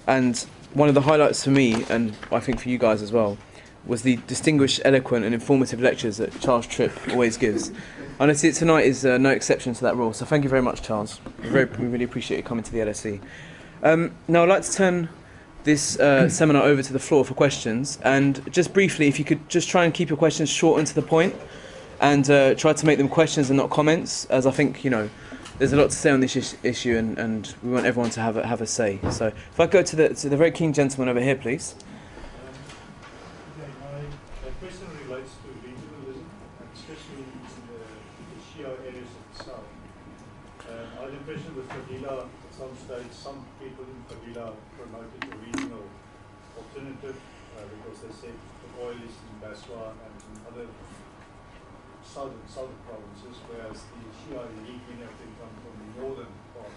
And one of the highlights for me, and I think for you guys as well, was the distinguished, eloquent and informative lectures that Charles Tripp always gives. Honestly, tonight is no exception to that rule, so thank you very much, Charles. We really appreciate you coming to the LSE. Now I'd like to turn this seminar over to the floor for questions, and just briefly, if you could just try and keep your questions short and to the point, and try to make them questions and not comments, as I think, you know, there's a lot to say on this issue, and we want everyone to have a say. So if I go to the very keen gentleman over here, please. My question relates to regionalism, and especially in the Shia areas of the south. I had the impression with Fadila, at some stage, some people in Fadila promoted a regional alternative because they said the oil is in Basra and in other southern provinces, whereas the Shia elite many of them come from the northern part,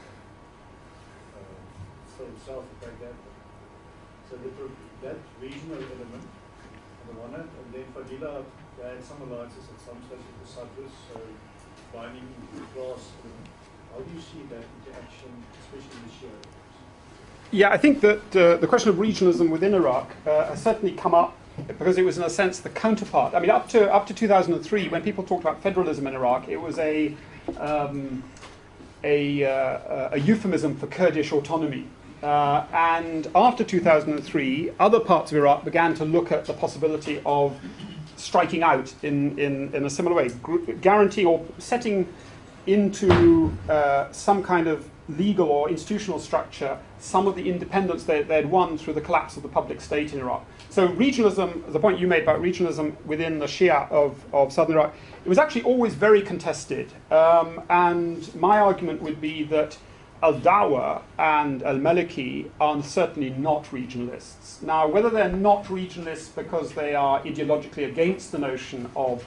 still south of Baghdad. So that regional element on the one hand, and then Fadila, they had some alliances at some stage with the Sadrs, so binding into the class. How do you see that interaction, especially in the Shia areas? Yeah, I think that the question of regionalism within Iraq has certainly come up because it was, in a sense, the counterpart. I mean, up to 2003, when people talked about federalism in Iraq, it was a euphemism for Kurdish autonomy. And after 2003, other parts of Iraq began to look at the possibility of striking out in a similar way, guarantee or setting into some kind of legal or institutional structure some of the independence they had won through the collapse of the public state in Iraq. So regionalism, the point you made about regionalism within the Shia of southern Iraq, it was actually always very contested. And my argument would be that al-Dawa and al-Maliki are certainly not regionalists. Now, whether they're not regionalists because they are ideologically against the notion of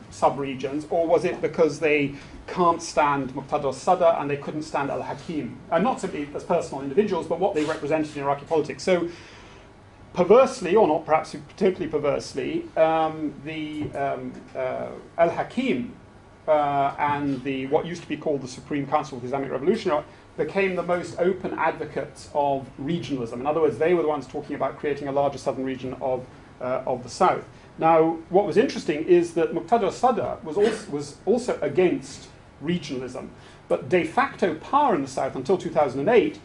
sub-regions, or was it because they can't stand Muqtada al-Sadr and they couldn't stand al-Hakim? And not simply as personal individuals, but what they represented in Iraqi politics. So, perversely, or not perhaps particularly perversely, al-Hakim and what used to be called the Supreme Council of the Islamic Revolution became the most open advocates of regionalism. In other words, they were the ones talking about creating a larger southern region of the south. Now, what was interesting is that Muqtada al-Sadr was also against regionalism, but de facto power in the south until 2008,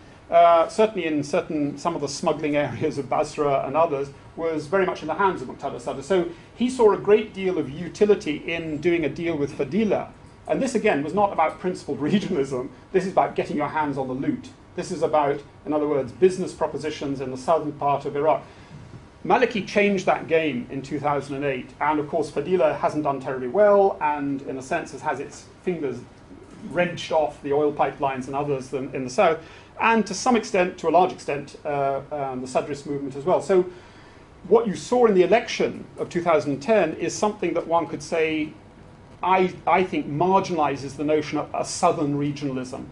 certainly in some of the smuggling areas of Basra and others, was very much in the hands of Muqtada al-Sadr. So he saw a great deal of utility in doing a deal with Fadila. And this, again, was not about principled regionalism. This is about getting your hands on the loot. This is about, in other words, business propositions in the southern part of Iraq. Maliki changed that game in 2008, and of course Fadila hasn't done terribly well, and in a sense has its fingers wrenched off the oil pipelines and others in the south, and to some extent, to a large extent, the Sadrist movement as well. So what you saw in the election of 2010 is something that one could say, I think, marginalizes the notion of a southern regionalism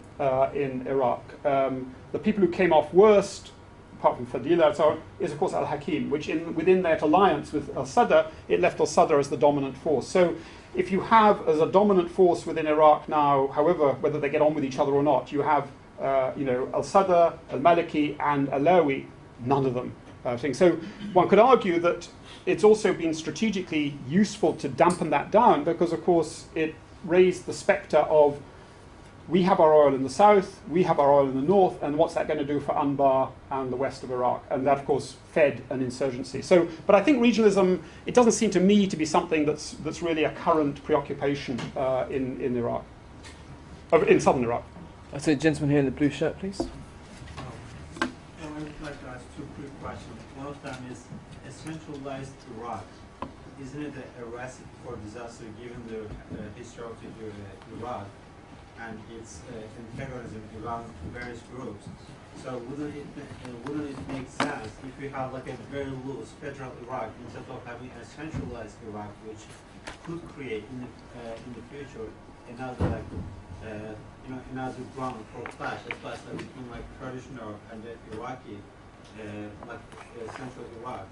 in Iraq. The people who came off worst, apart from Fadila and so on, is of course al-Hakim, which within that alliance with al-Sadr, it left al-Sadr as the dominant force. So if you have as a dominant force within Iraq now, however, whether they get on with each other or not, you have al-Sadr, al-Maliki and Alawi, none of them. So one could argue that it's also been strategically useful to dampen that down because, of course, it raised the spectre of we have our oil in the south, we have our oil in the north, and what's that going to do for Anbar and the west of Iraq? And that, of course, fed an insurgency. So, but I think regionalism, it doesn't seem to me to be something that's really a current preoccupation in Iraq, in southern Iraq. I see a gentleman here in the blue shirt, please. I would like to ask two quick questions. One of them is a centralized Iraq. Isn't it a recipe for disaster given the history of Iraq and its antagonism around various groups? So wouldn't it make sense if we have like a very loose federal Iraq instead of having a centralized Iraq, which could create in the future another another ground for clash, especially between like traditional and the Iraqi. Central Iraq.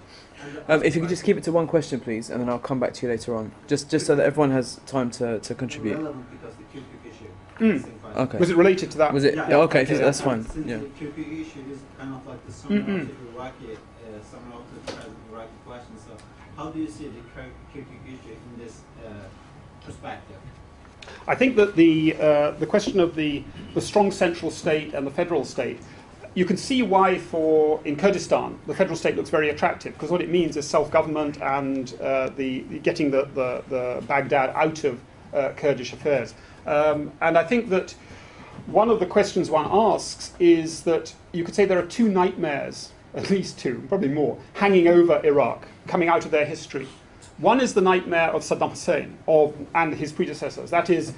If you could just keep it to one question, please, and then I'll come back to you later on, just so that everyone has time to contribute. Relevant because the Kirkuk issue. Okay. Was it related to that? Was it? Yeah, okay, that's fine. Since Yeah. the Kirkuk issue is kind of like the summary of the Iraqi, summary of the present Iraqi question. So, how do you see the Kirkuk issue in this perspective? I think that the question of the strong central state and the federal state, you can see why in Kurdistan the federal state looks very attractive, because what it means is self-government and getting the Baghdad out of Kurdish affairs. And I think that one of the questions one asks is that you could say there are two nightmares, at least two, probably more, hanging over Iraq, coming out of their history. One is the nightmare of Saddam Hussein and his predecessors. That is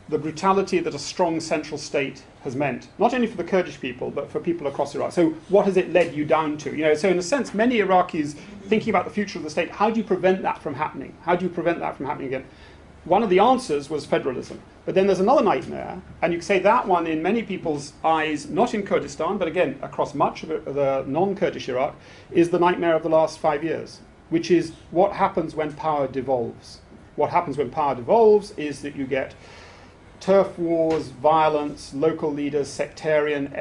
the brutality that a strong central state has meant, not only for the Kurdish people, but for people across Iraq. So what has it led you down to? So in a sense, many Iraqis thinking about the future of the state, how do you prevent that from happening? How do you prevent that from happening again? One of the answers was federalism. But then there's another nightmare, and you could say that one, in many people's eyes, not in Kurdistan, but again, across much of the non-Kurdish Iraq, is the nightmare of the last 5 years, which is what happens when power devolves. What happens when power devolves is that you get turf wars, violence, local leaders, sectarian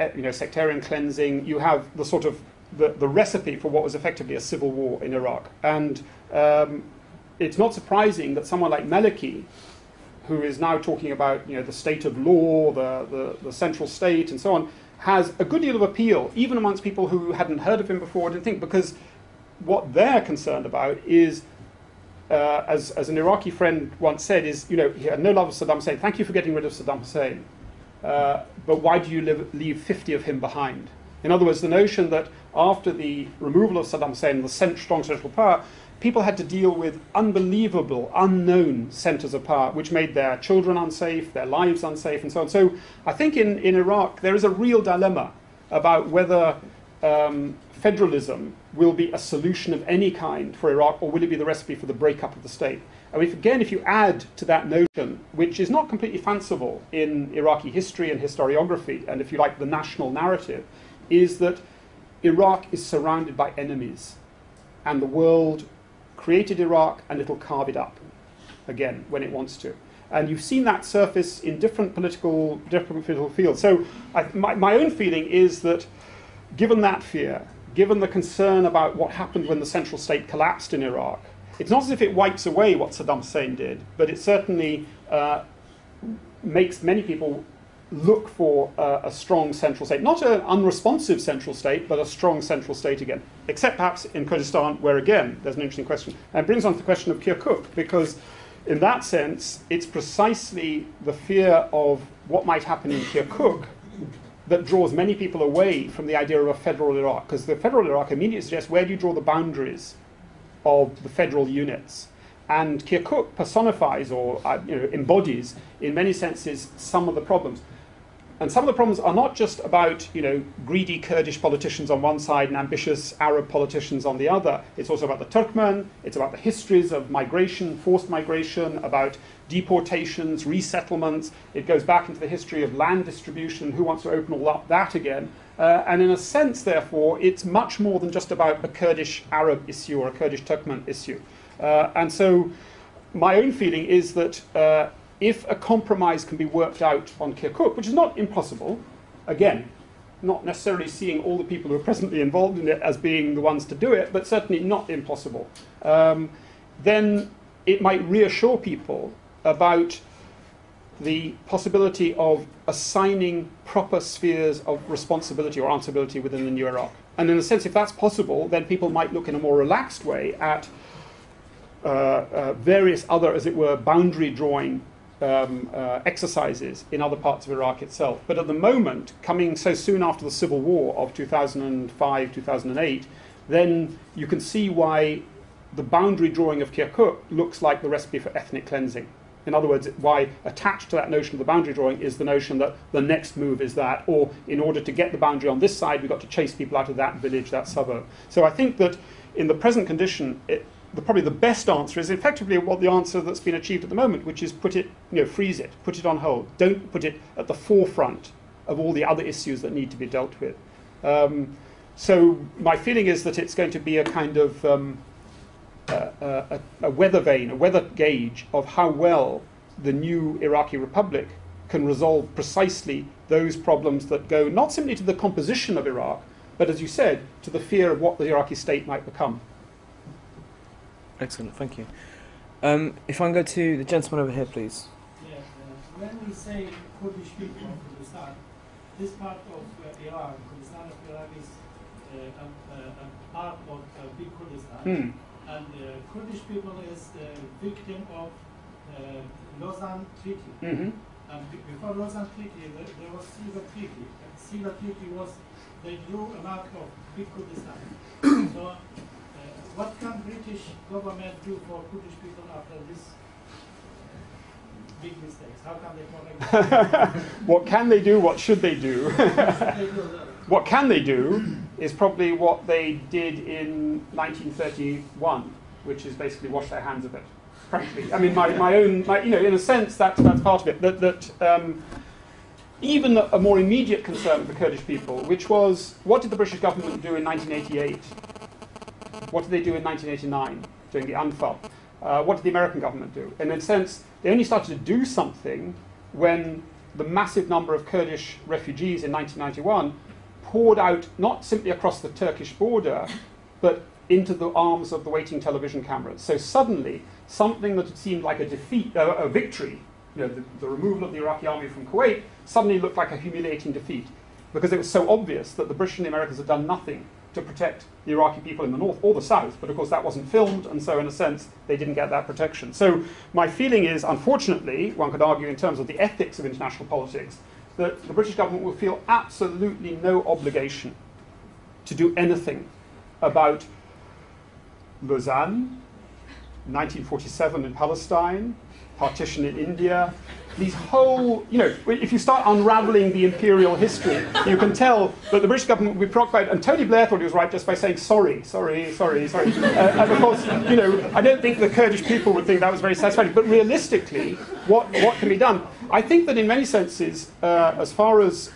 cleansing. You have the sort of the recipe for what was effectively a civil war in Iraq. And it's not surprising that someone like Maliki, who is now talking about the state of law, the central state, and so on, has a good deal of appeal, even amongst people who hadn't heard of him before, didn't think, because what they're concerned about is, as an Iraqi friend once said, is he had no love of Saddam Hussein. Thank you for getting rid of Saddam Hussein, but why do you leave 50 of him behind? In other words, the notion that after the removal of Saddam Hussein and the strong central power, people had to deal with unbelievable, unknown centers of power, which made their children unsafe, their lives unsafe, and so on. So I think in Iraq there is a real dilemma about whether federalism will be a solution of any kind for Iraq, or will it be the recipe for the breakup of the state? I mean, if you add to that notion, which is not completely fanciful in Iraqi history and historiography, and if you like, the national narrative, is that Iraq is surrounded by enemies, and the world created Iraq, and it'll carve it up again when it wants to. And you've seen that surface in different political fields. So my own feeling is that given that fear, given the concern about what happened when the central state collapsed in Iraq, it's not as if it wipes away what Saddam Hussein did, but it certainly makes many people look for a strong central state. Not an unresponsive central state, but a strong central state again. Except perhaps in Kurdistan, where again, there's an interesting question. And it brings on to the question of Kirkuk, because in that sense, it's precisely the fear of what might happen in Kirkuk that draws many people away from the idea of a federal Iraq. Because the federal Iraq immediately suggests, where do you draw the boundaries of the federal units? And Kirkuk personifies or embodies, in many senses, some of the problems. And some of the problems are not just about greedy Kurdish politicians on one side and ambitious Arab politicians on the other. It's also about the Turkmen. It's about the histories of migration, forced migration, about deportations, resettlements. It goes back into the history of land distribution. Who wants to open all up that again? And in a sense, therefore, it's much more than just about a Kurdish Arab issue or a Kurdish Turkmen issue. And so my own feeling is that if a compromise can be worked out on Kirkuk, which is not impossible, again, not necessarily seeing all the people who are presently involved in it as being the ones to do it, but certainly not impossible, then it might reassure people about the possibility of assigning proper spheres of responsibility or answerability within the new Iraq. And in a sense, if that's possible, then people might look in a more relaxed way at various other, as it were, boundary drawing exercises in other parts of Iraq itself. But at the moment, coming so soon after the civil war of 2005, 2008, then you can see why the boundary drawing of Kirkuk looks like the recipe for ethnic cleansing. In other words, why attached to that notion of the boundary drawing is the notion that the next move is that, or in order to get the boundary on this side, we've got to chase people out of that village, that suburb. So I think that in the present condition, probably the best answer is effectively what the answer that's been achieved at the moment, which is freeze it, put it on hold. Don't put it at the forefront of all the other issues that need to be dealt with. So my feeling is that it's going to be a kind of a weather vane, a weather gauge of how well the new Iraqi Republic can resolve precisely those problems that go not simply to the composition of Iraq, but as you said, to the fear of what the Iraqi state might become. Excellent, thank you. If I can go to the gentleman over here, please. Yes, when we say Kurdish people of Kurdistan, this part of Iran, Kurdistan of Iraq is a part of big Kurdistan, and Kurdish people is the victim of Lausanne Treaty. And before Lausanne Treaty, there was Siva Treaty. And Siva Treaty was they drew a map of big Kurdistan. So, what can British government do for Kurdish people after this big mistakes? How can they correct them? What can they do? What should they do? What can they do is probably what they did in 1931, which is basically wash their hands of it. Frankly, I mean, in a sense, that's part of it. That even a more immediate concern of the Kurdish people, which was, what did the British government do in 1988? What did they do in 1989 during the Anfal? What did the American government do? And in a sense, they only started to do something when the massive number of Kurdish refugees in 1991 poured out not simply across the Turkish border, but into the arms of the waiting television cameras. So suddenly, something that had seemed like a defeat, a victory, the removal of the Iraqi army from Kuwait, suddenly looked like a humiliating defeat, because it was so obvious that the British and the Americans had done nothing to protect the Iraqi people in the north or the south, but of course that wasn't filmed, and so in a sense they didn't get that protection. So my feeling is, unfortunately, one could argue in terms of the ethics of international politics, that the British government will feel absolutely no obligation to do anything about Lausanne, 1947 in Palestine, partition in India, these whole, if you start unraveling the imperial history, you can tell that the British government will be preoccupied, and Tony Blair thought he was right just by saying sorry. And of course, I don't think the Kurdish people would think that was very satisfactory, but realistically, what can be done? I think that in many senses, as far as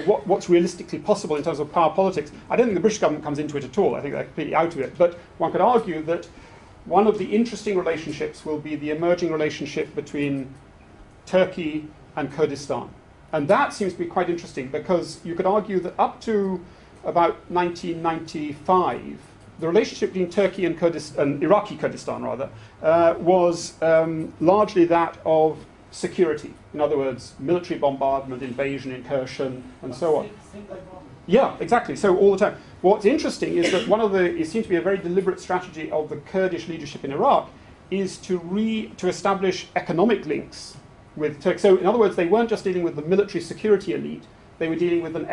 what's realistically possible in terms of power politics, I don't think the British government comes into it at all. I think they're completely out of it. But one could argue that one of the interesting relationships will be the emerging relationship between Turkey and Kurdistan. And that seems to be quite interesting, because you could argue that up to about 1995, the relationship between Turkey and Kurdistan, Iraqi Kurdistan rather, was largely that of security. In other words, military bombardment, invasion, incursion, and so on. Yeah, exactly. So all the time. What's interesting is that it seems to be a very deliberate strategy of the Kurdish leadership in Iraq is to establish economic links with Turkey. So in other words, they weren't just dealing with the military security elite, they were dealing with an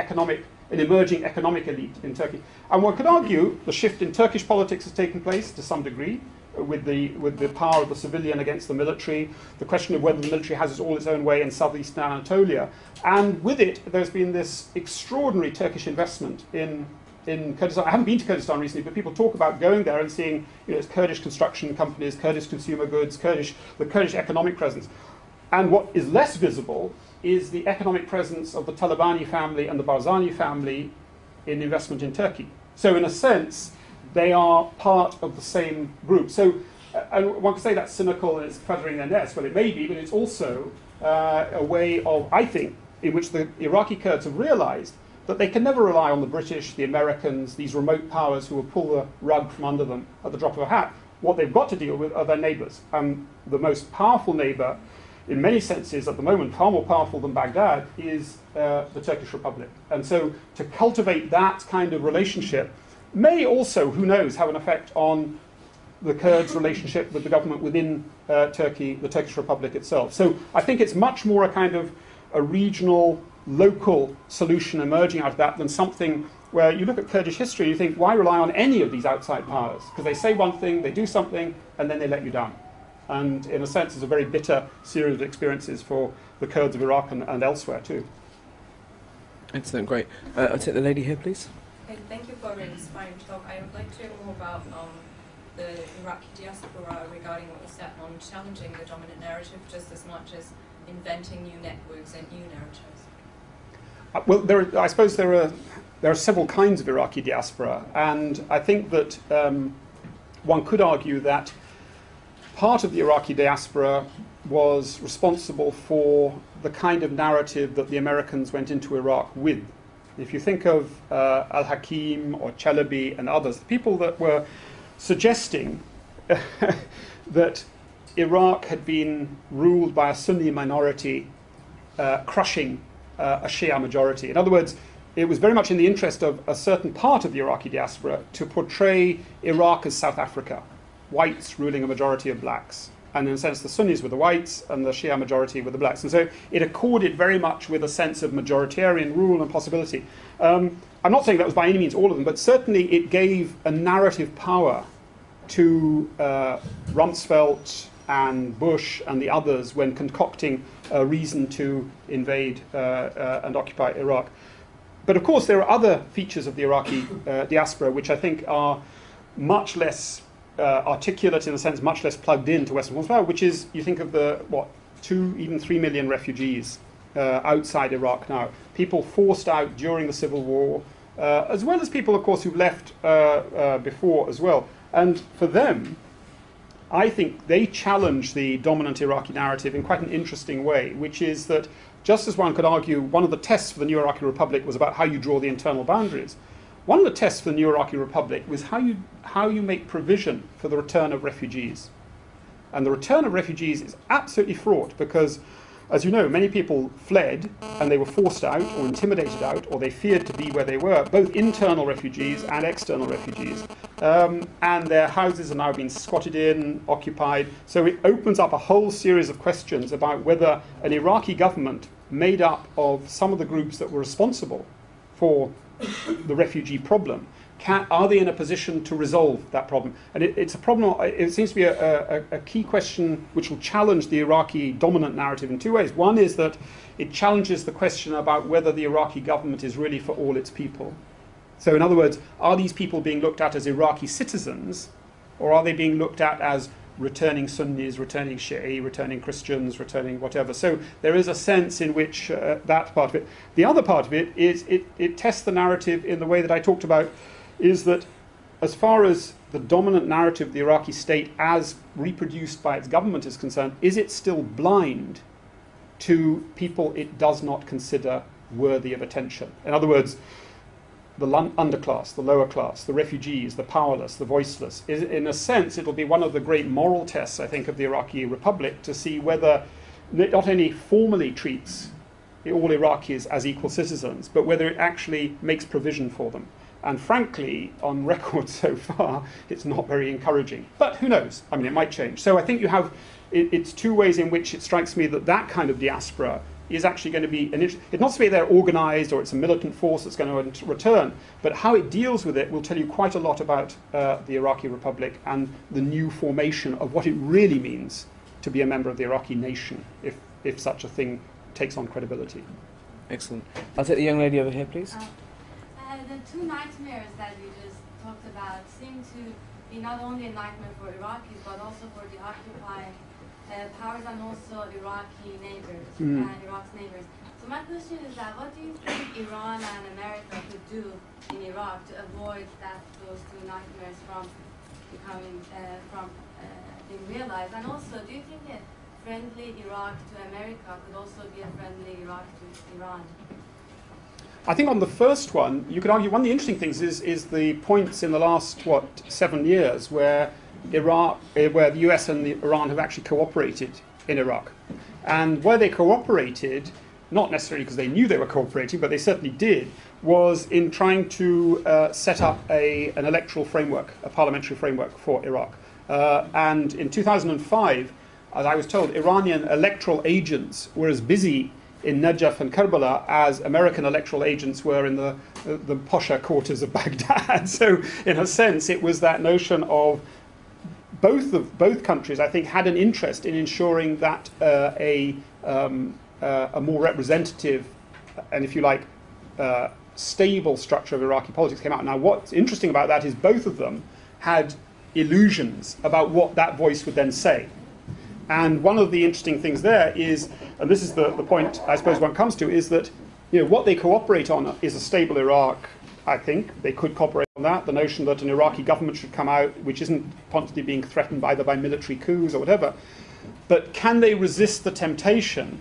emerging economic elite in Turkey. And one could argue the shift in Turkish politics has taken place to some degree, with the power of the civilian against the military, the question of whether the military has all its own way in southeastern Anatolia. And with it, there's been this extraordinary Turkish investment in Kurdistan. I haven't been to Kurdistan recently, but people talk about going there and seeing it's Kurdish construction companies, Kurdish consumer goods, the Kurdish economic presence. And what is less visible is the economic presence of the Talabani family and the Barzani family in investment in Turkey. So in a sense, they are part of the same group. So and one could say that's cynical and it's feathering their nest. Well, it may be, but it's also a way of, I think, in which the Iraqi Kurds have realized that they can never rely on the British, the Americans, these remote powers who will pull the rug from under them at the drop of a hat. What they've got to deal with are their neighbors. And the most powerful neighbor, in many senses at the moment, far more powerful than Baghdad, is the Turkish Republic. And so to cultivate that kind of relationship may also, who knows, have an effect on the Kurds' relationship with the government within Turkey, the Turkish Republic itself. So I think it's much more a kind of a regional, local solution emerging out of that than something where you look at Kurdish history and you think, why rely on any of these outside powers? Because they say one thing, they do something, and then they let you down. And in a sense, it's a very bitter series of experiences for the Kurds of Iraq and elsewhere too. Excellent, great. I'll take the lady here, please. Okay, thank you for an inspiring talk. I would like to hear more about the Iraqi diaspora regarding what you said on challenging the dominant narrative just as much as inventing new networks and new narratives. Well, I suppose there are several kinds of Iraqi diaspora, and I think that one could argue that part of the Iraqi diaspora was responsible for the kind of narrative that the Americans went into Iraq with. If you think of Al-Hakim or Chalabi and others, the people that were suggesting that Iraq had been ruled by a Sunni minority crushing a Shia majority. In other words, it was very much in the interest of a certain part of the Iraqi diaspora to portray Iraq as South Africa, whites ruling a majority of blacks. And in a sense, the Sunnis were the whites and the Shia majority were the blacks. And so it accorded very much with a sense of majoritarian rule and possibility. I'm not saying that was by any means all of them, but certainly it gave a narrative power to Rumsfeld and Bush and the others when concocting a reason to invade and occupy Iraq. But of course, there are other features of the Iraqi diaspora which I think are much less articulate, in a sense, much less plugged into Western foreign power, which is, you think of the, 2, even 3 million refugees outside Iraq now. People forced out during the Civil War, as well as people, of course, who've left before as well. And for them, I think they challenge the dominant Iraqi narrative in quite an interesting way, which is that, just as one could argue one of the tests for the new Iraqi Republic was about how you draw the internal boundaries, one of the tests for the new Iraqi Republic was how you make provision for the return of refugees. And the return of refugees is absolutely fraught because, as you know, many people fled and they were forced out or intimidated out, or they feared to be where they were, both internal refugees and external refugees. And their houses are now being squatted in, occupied. So it opens up a whole series of questions about whether an Iraqi government made up of some of the groups that were responsible for the refugee problem, are they in a position to resolve that problem? And it's a problem, it seems to be a key question which will challenge the Iraqi dominant narrative in two ways. One is that it challenges the question about whether the Iraqi government is really for all its people. So in other words, are these people being looked at as Iraqi citizens, or are they being looked at as returning Sunnis, returning Shi'i, returning Christians, returning whatever? So there is a sense in which that part of it. The other part of it is it tests the narrative in the way that I talked about, is that as far as the dominant narrative of the Iraqi state as reproduced by its government is concerned, is it still blind to people it does not consider worthy of attention? In other words, the underclass, the lower class, the refugees, the powerless, the voiceless. In a sense, it'll be one of the great moral tests, I think, of the Iraqi Republic to see whether it not only formally treats all Iraqis as equal citizens, but whether it actually makes provision for them. And frankly, on record so far, it's not very encouraging. But who knows? I mean, it might change. So I think you have, it's two ways in which it strikes me that that kind of diaspora is actually going to be, it's not to say they're organised or it's a militant force that's going to return, but how it deals with it will tell you quite a lot about the Iraqi Republic and the new formation of what it really means to be a member of the Iraqi nation, if such a thing takes on credibility. Excellent. I'll take the young lady over here, please. The two nightmares that we just talked about seem to be not only a nightmare for Iraqis, but also for the occupying powers and also Iraqi neighbors, Iraq's neighbors. So my question is that what do you think Iran and America could do in Iraq to avoid those two nightmares from becoming being realized? And also, do you think a friendly Iraq to America could also be a friendly Iraq to Iran? I think on the first one, you could argue one of the interesting things is the points in the last 7 years where where the US and Iran have actually cooperated in Iraq, and where they cooperated, not necessarily because they knew they were cooperating, but they certainly did, was in trying to set up an electoral framework, a parliamentary framework for Iraq. And in 2005, as I was told, Iranian electoral agents were as busy in Najaf and Karbala as American electoral agents were in the posher quarters of Baghdad. So in a sense, it was that notion of both countries, I think, had an interest in ensuring that a more representative and, if you like, stable structure of Iraqi politics came out. Now, what's interesting about that is both of them had illusions about what that voice would then say. And one of the interesting things there is, and this is the point I suppose one comes to, is that what they cooperate on is a stable Iraq. I think they could cooperate on that. The notion that an Iraqi government should come out, which isn't constantly being threatened either by military coups or whatever. But can they resist the temptation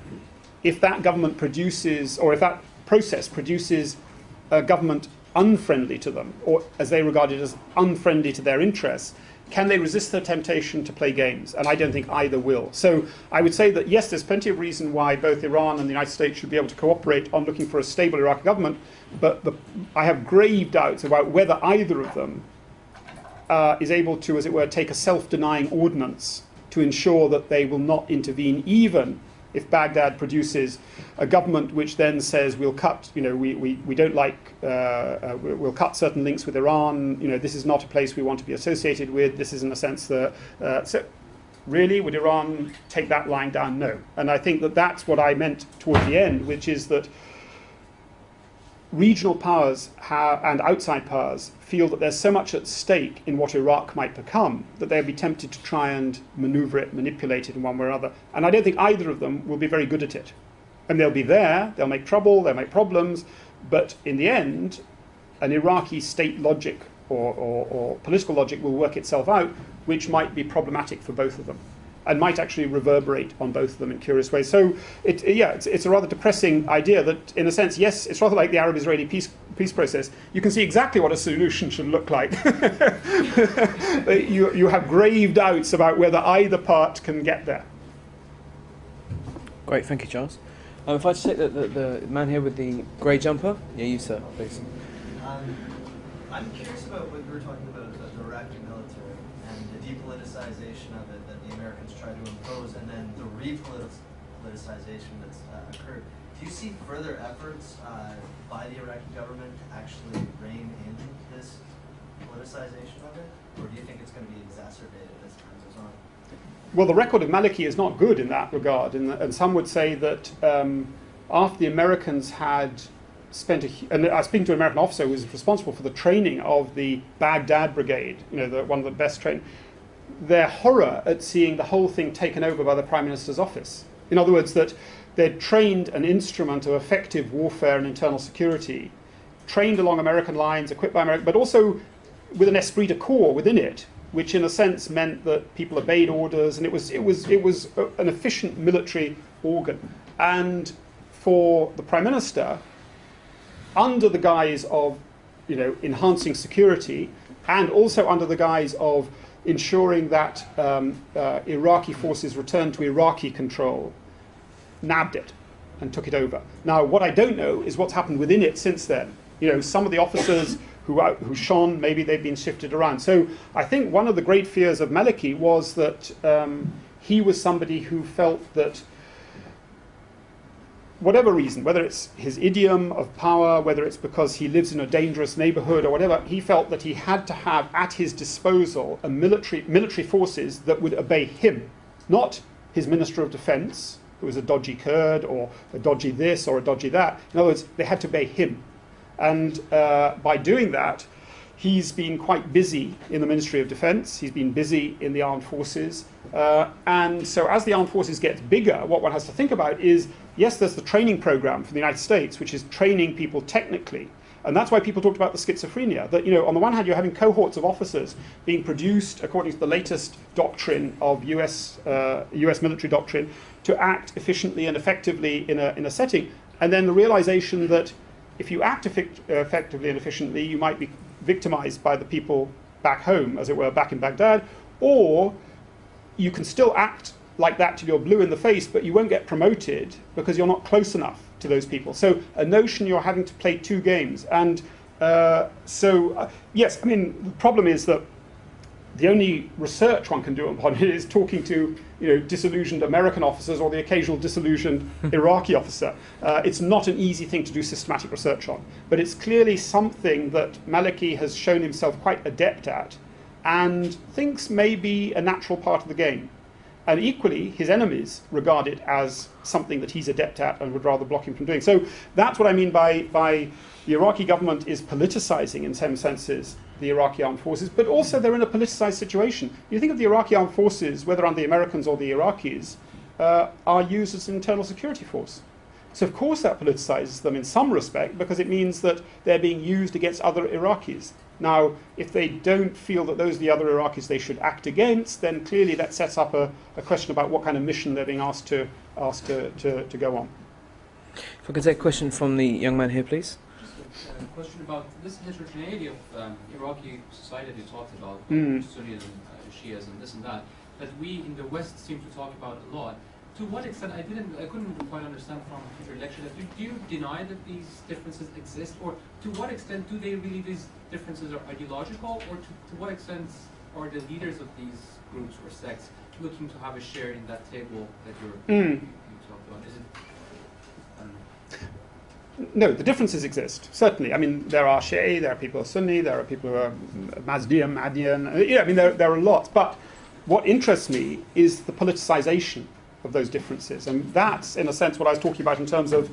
if that government produces, or if that process produces a government unfriendly to them, or as they regard it as unfriendly to their interess? can they resist the temptation to play games? And I don't think either will. So I would say that, yes, there's plenty of reason why both Iran and the United States should be able to cooperate on looking for a stable Iraqi government, but I have grave doubts about whether either of them is able to, as it were, take a self-denying ordinance to ensure that they will not intervene, even if Baghdad produces a government which then says we'll cut, we don't like, we'll cut certain links with Iran, this is not a place we want to be associated with, this is in a sense the, so really, would Iran take that line down? No. And I think that that's what I meant towards the end, which is that regional powers and outside powers feel that there's so much at stake in what Iraq might become that they'll be tempted to try and maneuver it, manipulate it in one way or other. And I don't think either of them will be very good at it. And they'll be there, they'll make trouble, they'll make problems, but in the end, an Iraqi state logic or political logic will work itself out, which might be problematic for both of them, and might actually reverberate on both of them in curious ways. So, it's a rather depressing idea that, in a sense, yes, it's rather like the Arab-Israeli peace process. You can see exactly what a solution should look like. You have grave doubts about whether either part can get there. Great, thank you, Charles. If I just take the man here with the grey jumper. Yeah, you, sir, please. I'm curious about what you were talking about the Iraqi military and the depoliticization of it that the Americans tried to impose, and then the repoliticization that's occurred. Do you see further efforts by the Iraqi government to actually rein in this politicization of it, or do you think it's going to be exacerbated as time goes on? Well, the record of Maliki is not good in that regard, and some would say that after the Americans had spent and I was speaking to an American officer who was responsible for the training of the Baghdad Brigade, one of the best trained, their horror at seeing the whole thing taken over by the Prime Minister's office. In other words, that they'd trained an instrument of effective warfare and internal security, trained along American lines, equipped by America, but also with an esprit de corps within it, which in a sense meant that people obeyed orders, and it was an efficient military organ. And for the Prime Minister, under the guise of enhancing security, and also under the guise of ensuring that Iraqi forces returned to Iraqi control, nabbed it and took it over. Now, what I don't know is what's happened within it since then. Some of the officers who shone, maybe they've been shifted around. So I think one of the great fears of Maliki was that he was somebody who felt that, whatever reason, whether it's his idiom of power, whether it's because he lives in a dangerous neighborhood or whatever, he felt that he had to have at his disposal a military forces that would obey him, not his Minister of Defense, who was a dodgy Kurd or a dodgy this or a dodgy that. In other words, they had to obey him. And by doing that, he's been quite busy in the Ministry of Defense. He's been busy in the armed forces. And so as the armed forces gets bigger, what one has to think about is, yes, there's the training program for the United States, which is training people technically. And that's why people talked about the schizophrenia. That, on the one hand, you're having cohorts of officers being produced according to the latest doctrine of US military doctrine to act efficiently and effectively in a setting. And then the realization that if you act effectively and efficiently, you might be victimized by the people back home, as it were, back in Baghdad, or you can still act like that till you're blue in the face, but you won't get promoted because you're not close enough to those people. So a notion you're having to play two games. And yes, I mean, the problem is that the only research one can do upon it is talking to disillusioned American officers or the occasional disillusioned Iraqi officer. It's not an easy thing to do systematic research on, but it's clearly something that Maliki has shown himself quite adept at and thinks may be a natural part of the game. And equally, his enemies regard it as something that he's adept at and would rather block him from doing. So that's what I mean by the Iraqi government is politicizing, in some senses, the Iraqi armed forces, but also they're in a politicized situation. You think of the Iraqi armed forces, whether under the Americans or the Iraqis, are used as an internal security force. So of course that politicizes them in some respect, because it means that they're being used against other Iraqis. Now, if they don't feel that those are the other Iraqis they should act against, then clearly that sets up a question about what kind of mission they're being asked to go on. If I could take a question from the young man here, please. Just a question about this heterogeneity of Iraqi society that you talked about, Sunni and the Shias and this and that we in the West seem to talk about a lot. To what extent, I couldn't quite understand from your lecture, do you deny that these differences exist, or to what extent do they really, these differences are ideological, or to what extent are the leaders of these groups or sects looking to have a share in that table that you talked about? Is it, no, the differences exist, certainly. I mean, there are Shi'i, there are people who are Sunni, there are people who are Mazdian, Madian. Yeah, I mean, there are lots. But what interests me is the politicization of those differences. And that's, in a sense, what I was talking about in terms of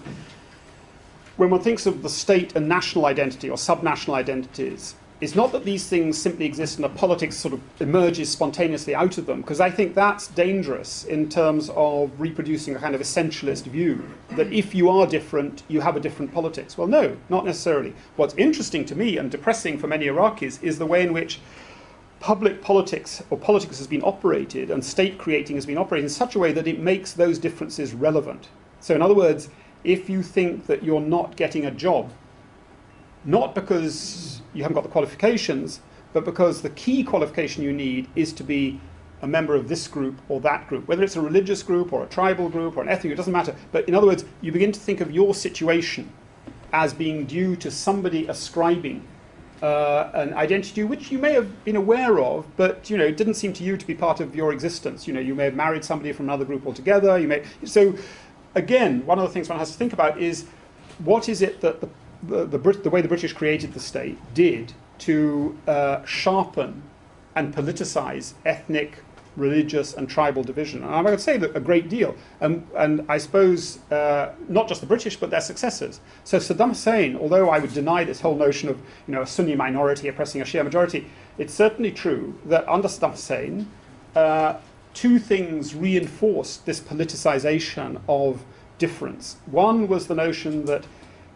when one thinks of the state and national identity or subnational identities, it's not that these things simply exist and a politics sort of emerges spontaneously out of them, because I think that's dangerous in terms of reproducing a kind of essentialist view, that if you are different, you have a different politics. Well, no, not necessarily. What's interesting to me and depressing for many Iraqis is the way in which public politics or politics has been operated and state creating has been operated in such a way that it makes those differences relevant. So in other words, if you think that you're not getting a job, not because you haven't got the qualifications, but because the key qualification you need is to be a member of this group or that group, whether it's a religious group or a tribal group or an ethnic group, it doesn't matter. But in other words, you begin to think of your situation as being due to somebody ascribing an identity which you may have been aware of, but it didn't seem to you to be part of your existence. You may have married somebody from another group altogether. So again, one of the things one has to think about is what is it that the way the British created the state did to sharpen and politicize ethnic, religious and tribal division. And I would say that a great deal. And I suppose not just the British, but their successors. So Saddam Hussein, although I would deny this whole notion of a Sunni minority oppressing a Shia majority, it's certainly true that under Saddam Hussein, two things reinforced this politicization of difference. One was the notion that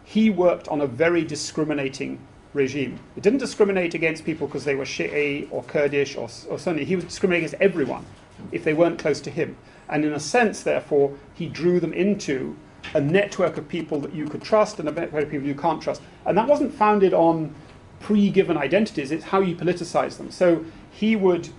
he worked on a very discriminating regime. It didn't discriminate against people because they were Shi'i or Kurdish or Sunni. He was discriminating against everyone if they weren't close to him. And in a sense, therefore, he drew them into a network of people that you could trust and a network of people you can't trust. And that wasn't founded on pre-given identities, it's how you politicize them. So he would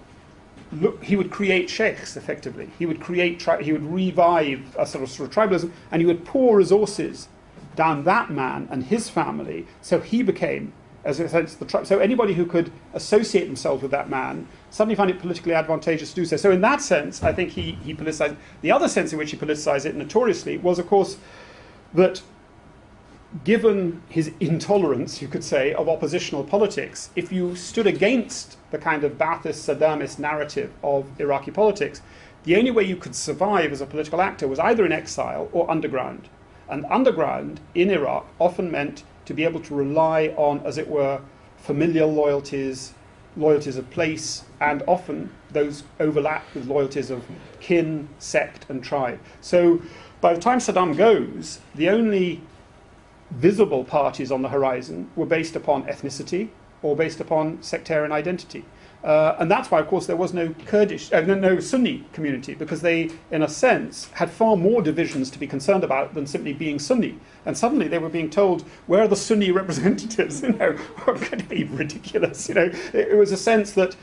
create sheikhs, effectively. He would revive a sort of tribalism, and he would pour resources down that man and his family, so he became, as a sense, the tribe. So anybody who could associate themselves with that man suddenly found it politically advantageous to do so. So in that sense, I think he politicized. The other sense in which he politicized it notoriously was, of course, that given his intolerance, you could say, of oppositional politics, if you stood against the kind of Ba'athist, Saddamist narrative of Iraqi politics, the only way you could survive as a political actor was either in exile or underground. And underground in Iraq often meant to be able to rely on, as it were, familial loyalties of place, and often those overlap with loyalties of kin, sect, and tribe. So by the time Saddam goes, the only visible parties on the horizon were based upon ethnicity or based upon sectarian identity. And that's why, of course, there was no no Sunni community, because they, in a sense, had far more divisions to be concerned about than simply being Sunni. And suddenly they were being told, where are the Sunni representatives? What could be ridiculous? It was a sense that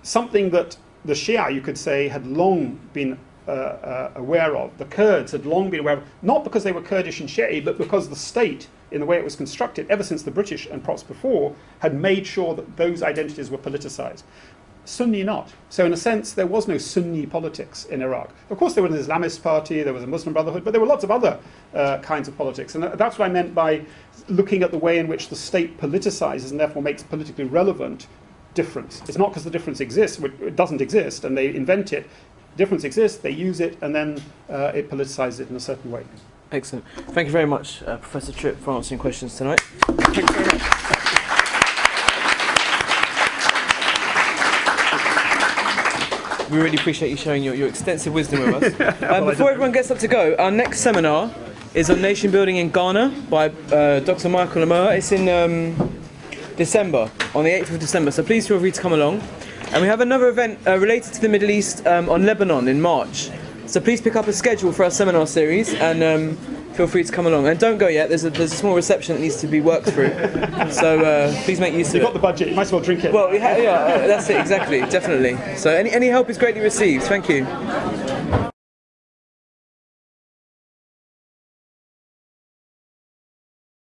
something that the Shia, you could say, had long been aware of. The Kurds had long been aware of, not because they were Kurdish and Shi'i, but because the state, in the way it was constructed, ever since the British and perhaps before, had made sure that those identities were politicized. Sunni not. So in a sense, there was no Sunni politics in Iraq. Of course, there was an Islamist party, there was a Muslim Brotherhood, but there were lots of other kinds of politics. And that's what I meant by looking at the way in which the state politicizes and therefore makes politically relevant difference. It's not because the difference exists, it doesn't exist, and they invent it. Difference exists, they use it, and then it politicizes it in a certain way. Excellent. Thank you very much, Professor Tripp, for answering questions tonight. Thanks very much. We really appreciate you sharing your extensive wisdom with us. Before everyone gets up to go, our next seminar is on nation building in Ghana by Dr. Michael Lamar. It's in December, on the 8th of December, so please feel free to come along. And we have another event related to the Middle East on Lebanon in March. So please pick up a schedule for our seminar series and feel feel free to come along. And don't go yet, there's a small reception that needs to be worked through. So please make use of it. You've got the budget, you might as well drink it. Well, yeah, that's it, exactly, definitely. So any help is greatly received. Thank you.